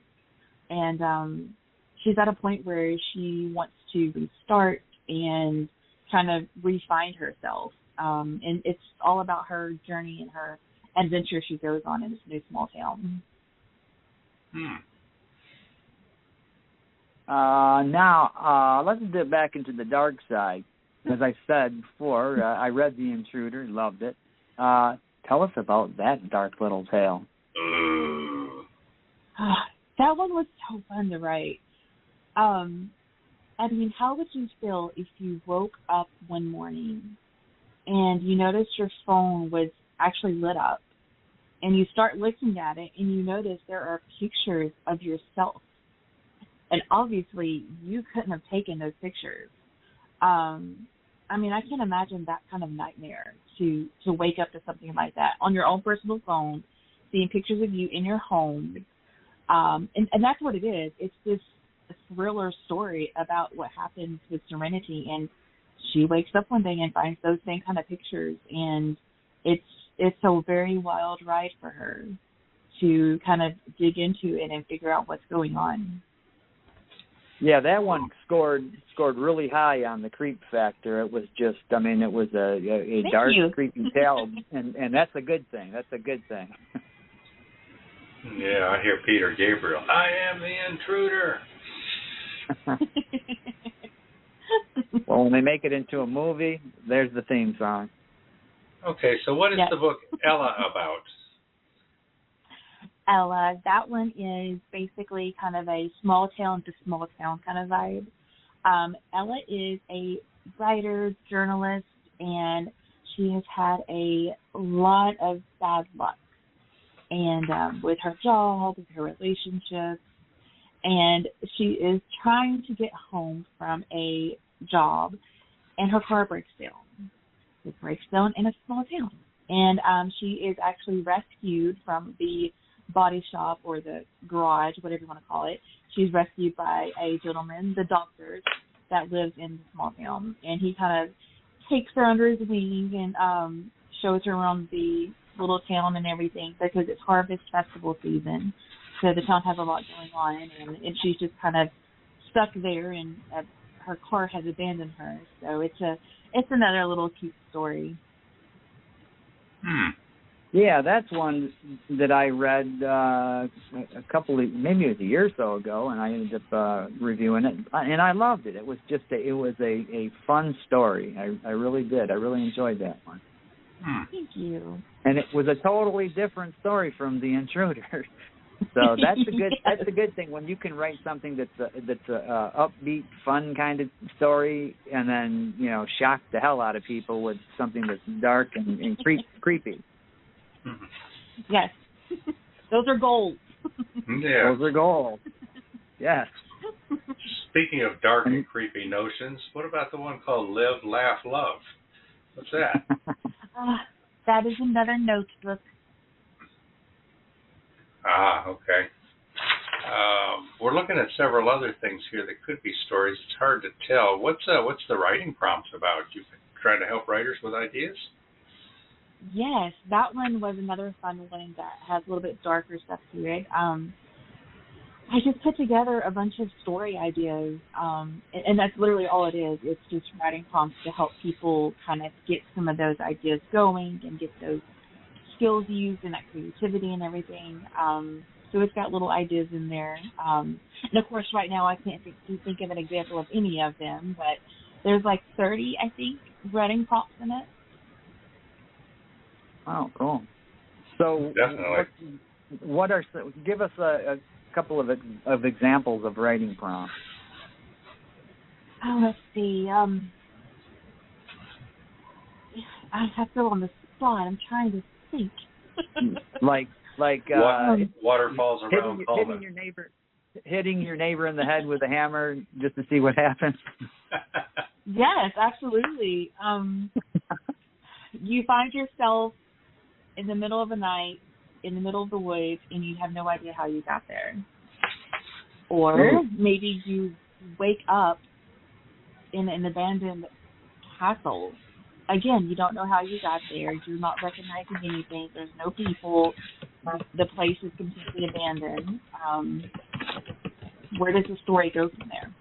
And she's at a point where she wants to restart and kind of re-find herself. And it's all about her journey and her adventure she goes on in this new small town. Now, let's dip back into the dark side. As I said before, I read The Intruder, loved it. Tell us about that dark little tale. That one was so fun to write. I mean, how would you feel if you woke up one morning and you noticed your phone was actually lit up, and you start looking at it and you notice there are pictures of yourself, and obviously you couldn't have taken those pictures. I mean, I can't imagine that kind of nightmare to wake up to something like that on your own personal phone, seeing pictures of you in your home. And that's what it is. It's this thriller story about what happens with Serenity, and she wakes up one day and finds those same kind of pictures, and it's a very wild ride for her to kind of dig into it and figure out what's going on. Yeah, that one scored really high on the creep factor. It was just, I mean, it was a dark, creepy tale, and that's a good thing. That's a good thing. Yeah, I hear Peter Gabriel. I am the intruder. Well, when they make it into a movie, there's the theme song. Okay, so what is the book Ella about? Ella, that one is basically kind of a small town to small town kind of vibe. Ella is a writer, journalist, and she has had a lot of bad luck. And with her job, with her relationships, and she is trying to get home from a job, and her car breaks down. It breaks down in a small town. And she is actually rescued from the body shop or the garage, whatever you want to call it. She's rescued by a gentleman, the doctor, that lives in the small town. And he kind of takes her under his wing and shows her around the little town and everything, because it's harvest festival season. So the town has a lot going on, and she's just kind of stuck there, and her car has abandoned her. So it's another little cute story. Yeah, that's one that I read maybe it was a year or so ago, and I ended up reviewing it, and I loved it. It was just a fun story. I really did. I really enjoyed that one. Thank you. And it was a totally different story from The Intruder. So that's a good thing when you can write something that's a upbeat, fun kind of story, and then shock the hell out of people with something that's dark and creepy. Yes, those are gold. Yeah, those are gold. Yes. Speaking of dark and creepy notions, what about the one called Live, Laugh, Love? What's that? That is another notebook. Okay. We're looking at several other things here that could be stories. It's hard to tell. What's the writing prompts about? You trying to help writers with ideas? Yes, that one was another fun one that has a little bit darker stuff to it. I just put together a bunch of story ideas, and that's literally all it is. It's just writing prompts to help people kind of get some of those ideas going and get those skills used and that creativity and everything. So it's got little ideas in there. And, of course, right now I can't think of an example of any of them, but there's like 30, I think, writing prompts in it. Oh, cool. So definitely. Give us a couple of examples of writing prompts. Oh, let's see. I have to go on the spot. I'm trying to think. like waterfalls around Coleman. Hitting your neighbor in the head with a hammer just to see what happens. Yes, absolutely. You find yourself in the middle of the night, in the middle of the woods, and you have no idea how you got there. Or maybe you wake up in an abandoned castle. Again, you don't know how you got there. You're not recognizing anything. There's no people. The place is completely abandoned. Where does the story go from there?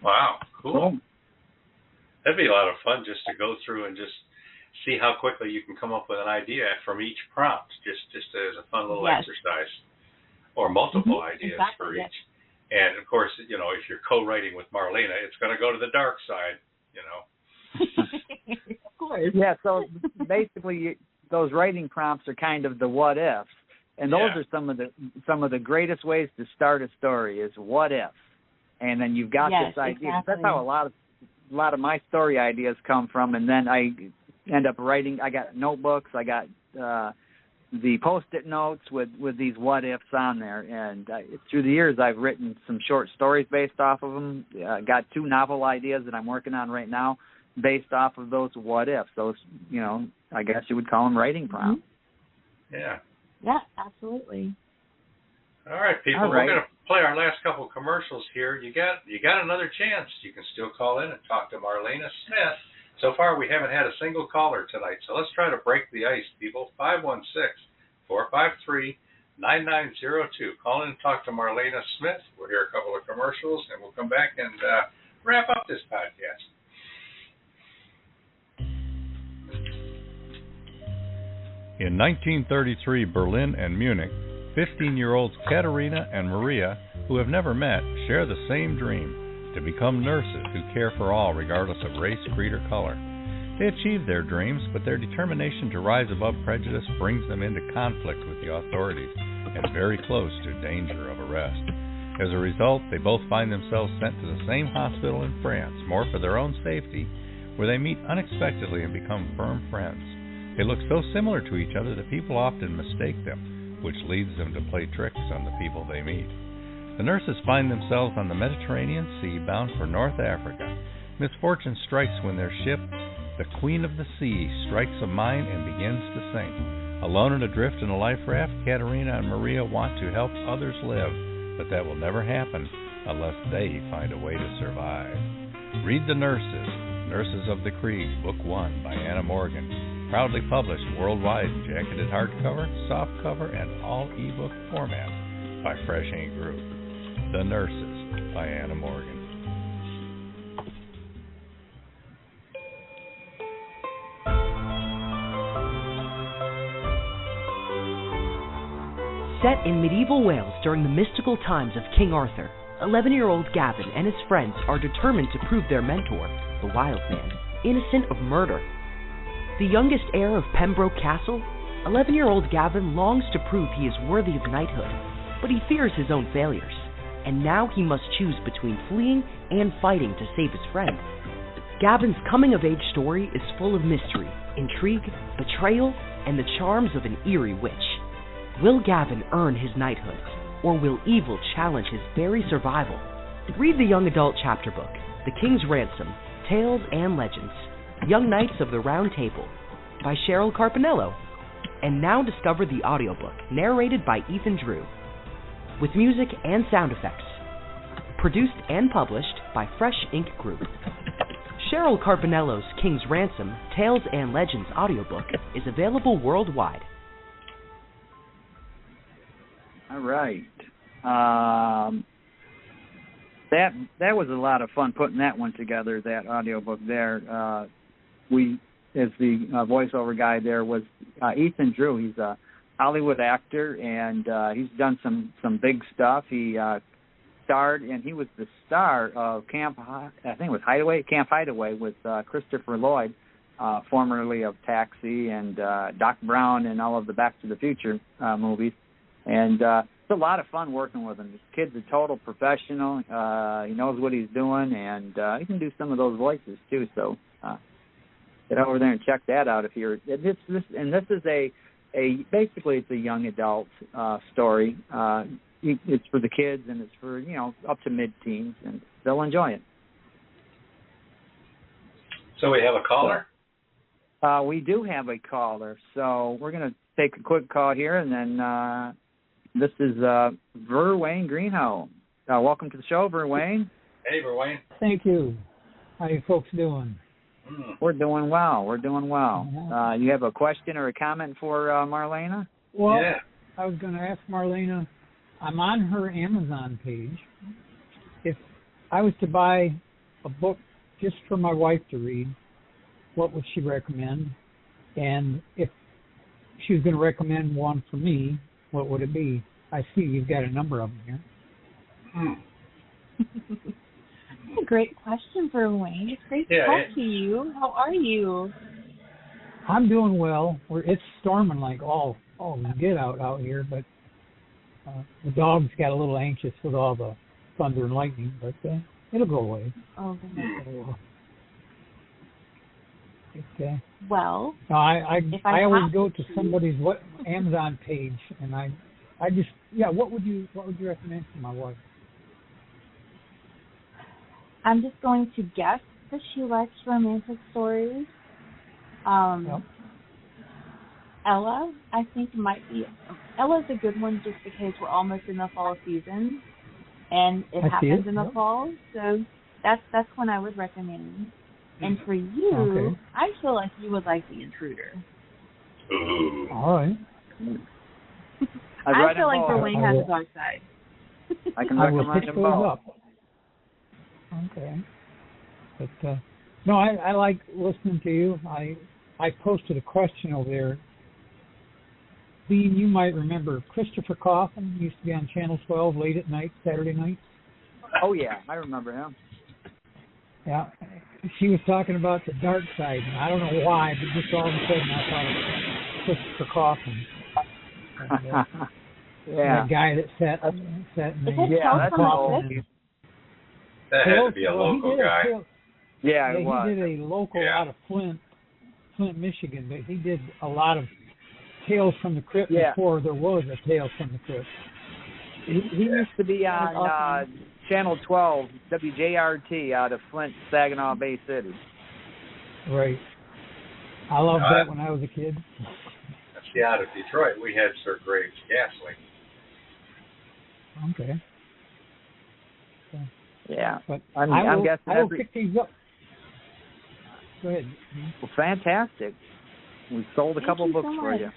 Wow, cool. That'd be a lot of fun just to go through and just see how quickly you can come up with an idea from each prompt, just as a fun little exercise, or multiple ideas for each. And of course, if you're co-writing with Marlena, it's going to go to the dark side, Of course. Yeah. So basically, those writing prompts are kind of the what ifs, and those are some of the greatest ways to start a story is what if, and then you've got this idea. Exactly. That's how a lot of my story ideas come from, and then I end up writing. I got notebooks. I got the Post-it notes with these what ifs on there, and through the years I've written some short stories based off of them. Got 2 novel ideas that I'm working on right now based off of those what ifs. Those, I guess you would call them writing prompts. Yeah. Yeah, absolutely. All right, people. We're going to play our last couple commercials here. You got another chance. You can still call in and talk to Marlena Smith. So far, we haven't had a single caller tonight, so let's try to break the ice, people. 516-453-9902. Call in and talk to Marlena Smith. We'll hear a couple of commercials, and we'll come back and wrap up this podcast. In 1933, Berlin and Munich, 15-year-olds Katerina and Maria, who have never met, share the same dream: to become nurses who care for all regardless of race, creed, or color. They achieve their dreams, but their determination to rise above prejudice brings them into conflict with the authorities and very close to danger of arrest. As a result, they both find themselves sent to the same hospital in France, more for their own safety, where they meet unexpectedly and become firm friends. They look so similar to each other that people often mistake them, which leads them to play tricks on the people they meet. The nurses find themselves on the Mediterranean Sea bound for North Africa. Misfortune strikes when their ship, the Queen of the Sea, strikes a mine and begins to sink. Alone and adrift in a life raft, Katerina and Maria want to help others live, but that will never happen unless they find a way to survive. Read The Nurses, Nurses of the Krieg, Book 1 by Anna Morgan. Proudly published worldwide in jacketed hardcover, softcover, and all ebook format by Fresh Ink Group. The Nurses by Anna Morgan. Set in medieval Wales during the mystical times of King Arthur, 11-year-old Gavin and his friends are determined to prove their mentor, the Wild Man, innocent of murder. The youngest heir of Pembroke Castle, 11-year-old Gavin longs to prove he is worthy of knighthood, but he fears his own failures, and now he must choose between fleeing and fighting to save his friend. Gavin's coming-of-age story is full of mystery, intrigue, betrayal, and the charms of an eerie witch. Will Gavin earn his knighthood, or will evil challenge his very survival? Read the young adult chapter book, The King's Ransom, Tales and Legends, Young Knights of the Round Table, by Cheryl Carpinello, and now discover the audiobook, narrated by Ethan Drew, with music and sound effects. Produced and published by Fresh Ink Group. Cheryl Carpinello's King's Ransom, Tales and Legends audiobook is available worldwide. All right. That was a lot of fun putting that one together, that audiobook there. As the voiceover guy there was Ethan Drew. He's a Hollywood actor, and he's done some big stuff. He starred, and he was the star of Camp Hideaway with Christopher Lloyd, formerly of Taxi and Doc Brown and all of the Back to the Future movies. And it's a lot of fun working with him. This kid's a total professional. He knows what he's doing, and he can do some of those voices too. So get over there and check that out if you're. This is basically it's a young adult story. It's for the kids, and it's for up to mid-teens, and they'll enjoy it. So we have a caller. We do have a caller, so we're going to take a quick call here, and then this is Verwayne Greenhow. Welcome to the show, Verwayne. Hey, Verwayne. Thank you. How you folks doing? We're doing well. You have a question or a comment for Marlena? Well, yeah. I was going to ask Marlena, I'm on her Amazon page. If I was to buy a book just for my wife to read, what would she recommend? And if she was going to recommend one for me, what would it be? I see you've got a number of them here. That's a great question for Wayne. It's great to talk to you. How are you? I'm doing well. It's storming like all get out here, but the dogs got a little anxious with all the thunder and lightning, but it'll go away. Oh, okay. Well, no, I always go to somebody's Amazon page, and I just what would you recommend for my wife? I'm just going to guess that she likes romantic stories. Ella, I think Ella's a good one just because we're almost in the fall season, and it happens in the fall, so that's when I would recommend. And for you, I feel like you would like The Intruder. Ooh. All right. I feel like Verwayne has a dark side. I will pick those up. Okay. But no, I like listening to you. I posted a question over there. Beem, you might remember Christopher Coffin used to be on Channel 12 late at night, Saturday night. Oh yeah, I remember him. Yeah, she was talking about the dark side, and I don't know why, but just all of a sudden I thought of Christopher Coffin. That guy that sat in the coffin. That had to be a local guy. He did a local out of Flint, Michigan, but he did a lot of Tales from the Crypt before there was a Tales from the Crypt. He used to be on Channel 12, WJRT, out of Flint, Saginaw Bay City. Right. I loved that when I was a kid. See, out of Detroit, we had Sir Graves Ghastly. Okay. Yeah. But I'm guessing I will pick these up. Go ahead. Well, fantastic. We sold a couple books for you.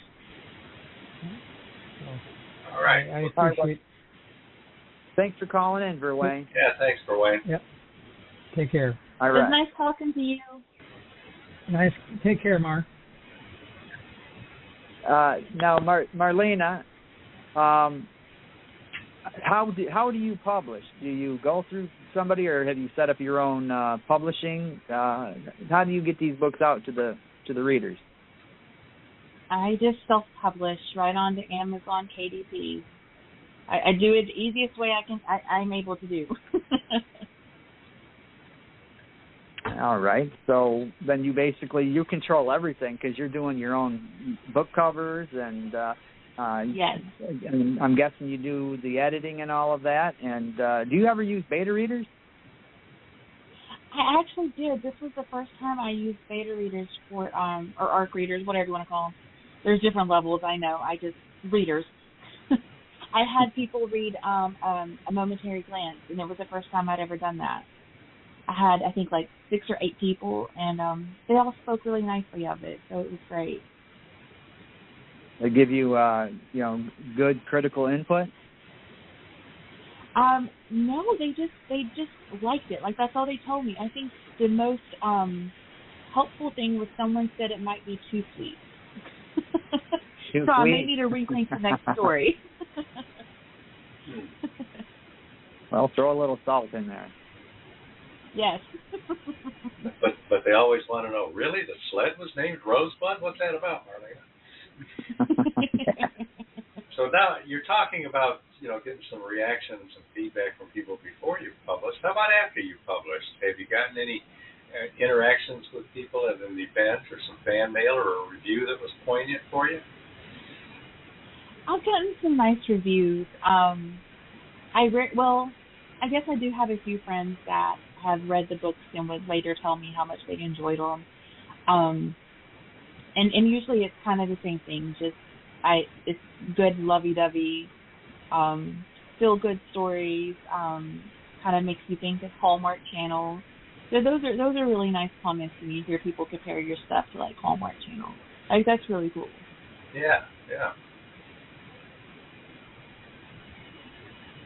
All right. I appreciate it. Thanks for calling in, Verwayne. Yeah, thanks, Verwayne. Yep. Take care. All right. It was nice talking to you. Nice. Take care, Mar. Now, Marlena, how do you publish? Do you go through somebody, or have you set up your own publishing? How do you get these books out to the readers? I just self-publish right onto Amazon KDP. I do it the easiest way I'm able to do. All right. So then you control everything because you're doing your own book covers and yes. And I'm guessing you do the editing and all of that. And do you ever use beta readers? I actually did. This was the first time I used beta readers or ARC readers, whatever you want to call them. There's different levels, I know. Readers. I had people read A Momentary Glance, and it was the first time I'd ever done that. I had, I think, like 6 or 8 people, and they all spoke really nicely of it, so it was great. They give you, good critical input? No, they just liked it. Like, that's all they told me. I think the most helpful thing was someone said it might be too sweet. So I may need to rethink the next story. Well, throw a little salt in there. Yes. But they always want to know, really? The sled was named Rosebud? What's that about, Marlena? So now you're talking about, getting some reactions and feedback from people before you've published. How about after you've published? Have you gotten any interactions with people at an event or some fan mail or a review that was poignant for you? I've gotten some nice reviews. I guess I do have a few friends that have read the books and would later tell me how much they enjoyed them. And usually it's kind of the same thing. It's good, lovey-dovey, feel-good stories. Kind of makes you think of Hallmark Channel. So those are really nice comments when you hear people compare your stuff to like Hallmark Channel. Like, that's really cool. Yeah.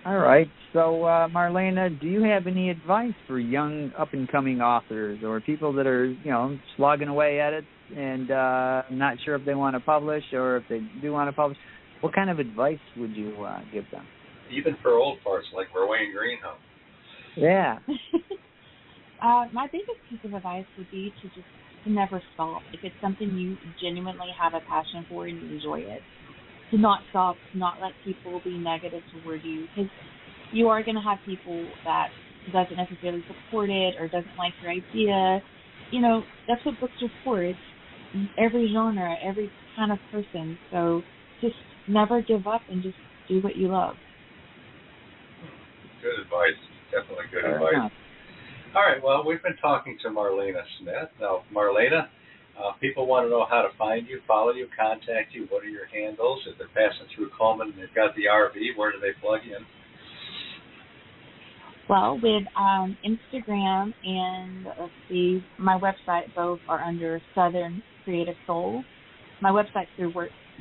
All right. So, Marlena, do you have any advice for young up-and-coming authors or people that are, slogging away at it and not sure if they want to publish or if they do want to publish? What kind of advice would you give them? Even for old parts like Wayne Greenhow. Yeah. My biggest piece of advice would be to just never stop. If it's something you genuinely have a passion for and you enjoy it, to not stop, to not let people be negative toward you, because you are going to have people that doesn't necessarily support it or doesn't like your idea. That's what books are for. It's every genre, every kind of person. So just never give up and just do what you love. Good advice. Definitely good advice. All right, well, we've been talking to Marlena Smith. Now, Marlena, people want to know how to find you, follow you, contact you. What are your handles? If they're passing through Coleman and they've got the RV, where do they plug in? Well, with Instagram and, my website, both are under Southern Creative Soul. My website's through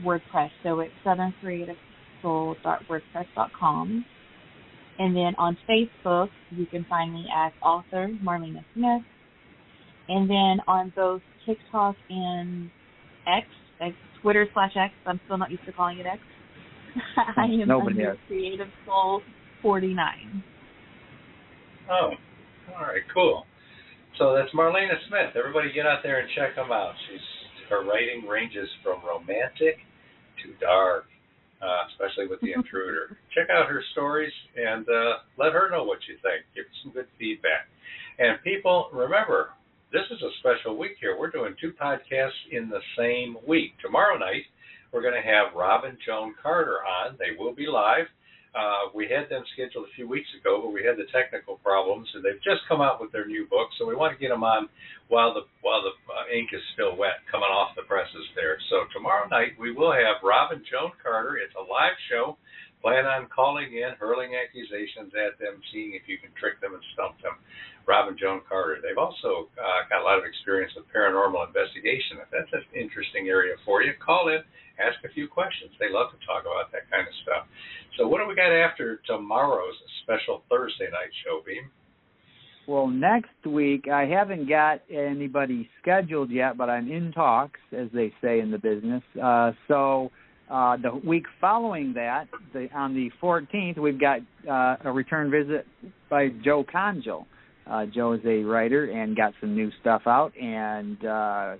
WordPress, so it's southerncreativesoul.wordpress.com. And then on Facebook, you can find me as author Marlena Smith. And then on both TikTok and X, Twitter/X, I'm still not used to calling it X, I am under Creative Soul 49. Oh, all right, cool. So that's Marlena Smith. Everybody get out there and check them out. Her writing ranges from romantic to dark, especially with The Intruder. Check out her stories and let her know what you think. Give her some good feedback. And people, remember, this is a special week here. We're doing 2 podcasts in the same week. Tomorrow night, we're going to have Rob and Joan Carter on. They will be live. We had them scheduled a few weeks ago, but we had the technical problems, and they've just come out with their new book, so we want to get them on while the ink is still wet, coming off the presses there. So tomorrow night we will have Rob and Joan Carter. It's a live show. Plan on calling in, hurling accusations at them, seeing if you can trick them and stump them. Rob and Joan Carter. They've also got a lot of experience with paranormal investigation. If that's an interesting area for you, call in. Ask a few questions. They love to talk about that kind of stuff. So what do we got after tomorrow's special Thursday night show, Beem? Well, next week, I haven't got anybody scheduled yet, but I'm in talks, as they say in the business. So the week following that, on the 14th, we've got a return visit by Joe Conjal. Joe is a writer and got some new stuff out, and a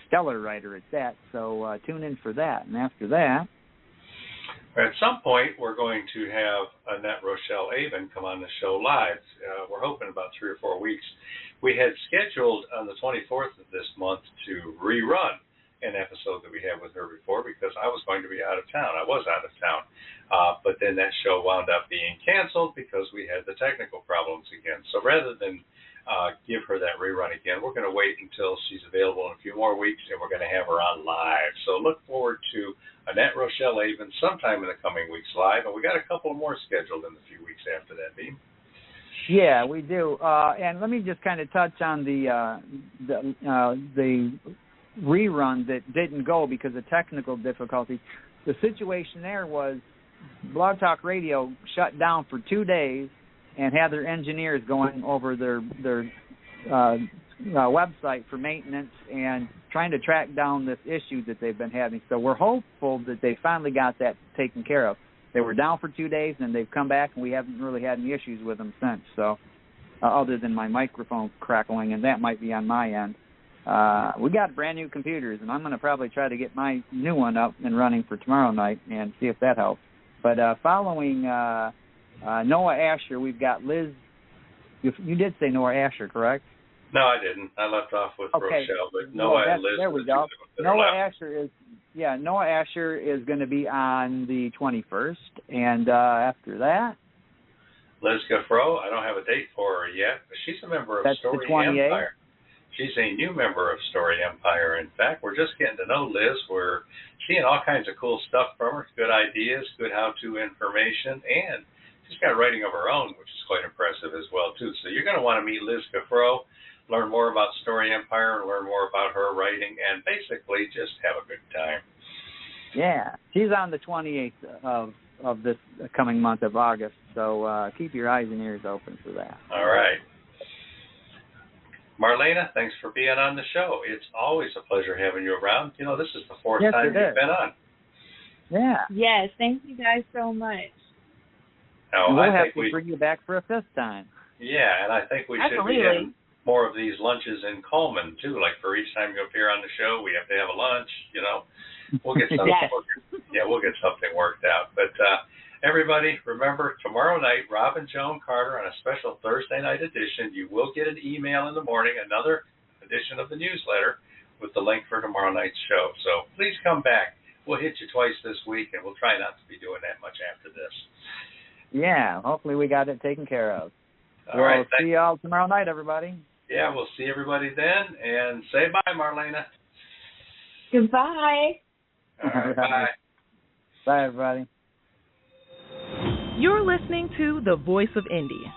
stellar writer at that. So tune in for that. And after that, at some point, we're going to have Annette Rochelle Avon come on the show live. We're hoping about 3 or 4 weeks. We had scheduled on the 24th of this month to rerun an episode that we had with her before because I was going to be out of town. I was out of town. But then that show wound up being canceled because we had the technical problems again. So rather than give her that rerun again, we're going to wait until she's available in a few more weeks, and we're going to have her on live. So look forward to Annette Rochelle Avon sometime in the coming weeks live, and we got a couple more scheduled in the few weeks after that, Beem. Yeah, we do. And let me just kind of touch on the rerun that didn't go because of technical difficulties. The situation there was Blog Talk Radio shut down for 2 days and had their engineers going over their website for maintenance and trying to track down this issue that they've been having. So we're hopeful that they finally got that taken care of. They were down for 2 days, and they've come back, and we haven't really had any issues with them since. So other than my microphone crackling, and that might be on my end. We got brand new computers, and I'm going to probably try to get my new one up and running for tomorrow night and see if that helps. But following Noah Asher, we've got Liz. You did say Noah Asher, correct? No, I didn't. I left off with Rochelle, but Noah and Liz. There we go. Noah Asher is going to be on the 21st, and after that, Liz Gaffro, I don't have a date for her yet, but she's a member of Story Empire. She's a new member of Story Empire. In fact, we're just getting to know Liz. We're seeing all kinds of cool stuff from her, good ideas, good how-to information, and she's got writing of her own, which is quite impressive as well, too. So you're going to want to meet Liz Gaffro, learn more about Story Empire, learn more about her writing, and basically just have a good time. Yeah, she's on the 28th of this coming month of August, so keep your eyes and ears open for that. All right. Marlena, thanks for being on the show. It's always a pleasure having you around. You know, this is the fourth time you've been on. Yeah. Yes, thank you guys so much. Now, we'll have to bring you back for a fifth time. Yeah, and I think we should be having more of these lunches in Coleman, too. Like for each time you appear on the show, we have to have a lunch, you know. We'll get something we'll get something worked out. But everybody, remember, tomorrow night, Rob and Joan Carter on a special Thursday night edition. You will get an email in the morning, another edition of the newsletter with the link for tomorrow night's show. So please come back. We'll hit you twice this week, and we'll try not to be doing that much after this. Yeah, hopefully we got it taken care of. All right. See you all tomorrow night, everybody. Yeah, we'll see everybody then, and say bye, Marlena. Goodbye. All right, bye. Bye, everybody. You're listening to The Voice of Indie.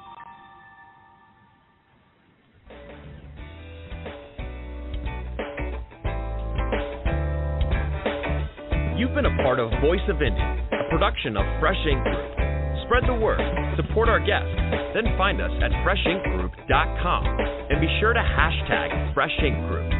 You've been a part of Voice of Indie, a production of Fresh Ink Group. Spread the word, support our guests, then find us at freshinkgroup.com and be sure to hashtag Fresh Ink Group.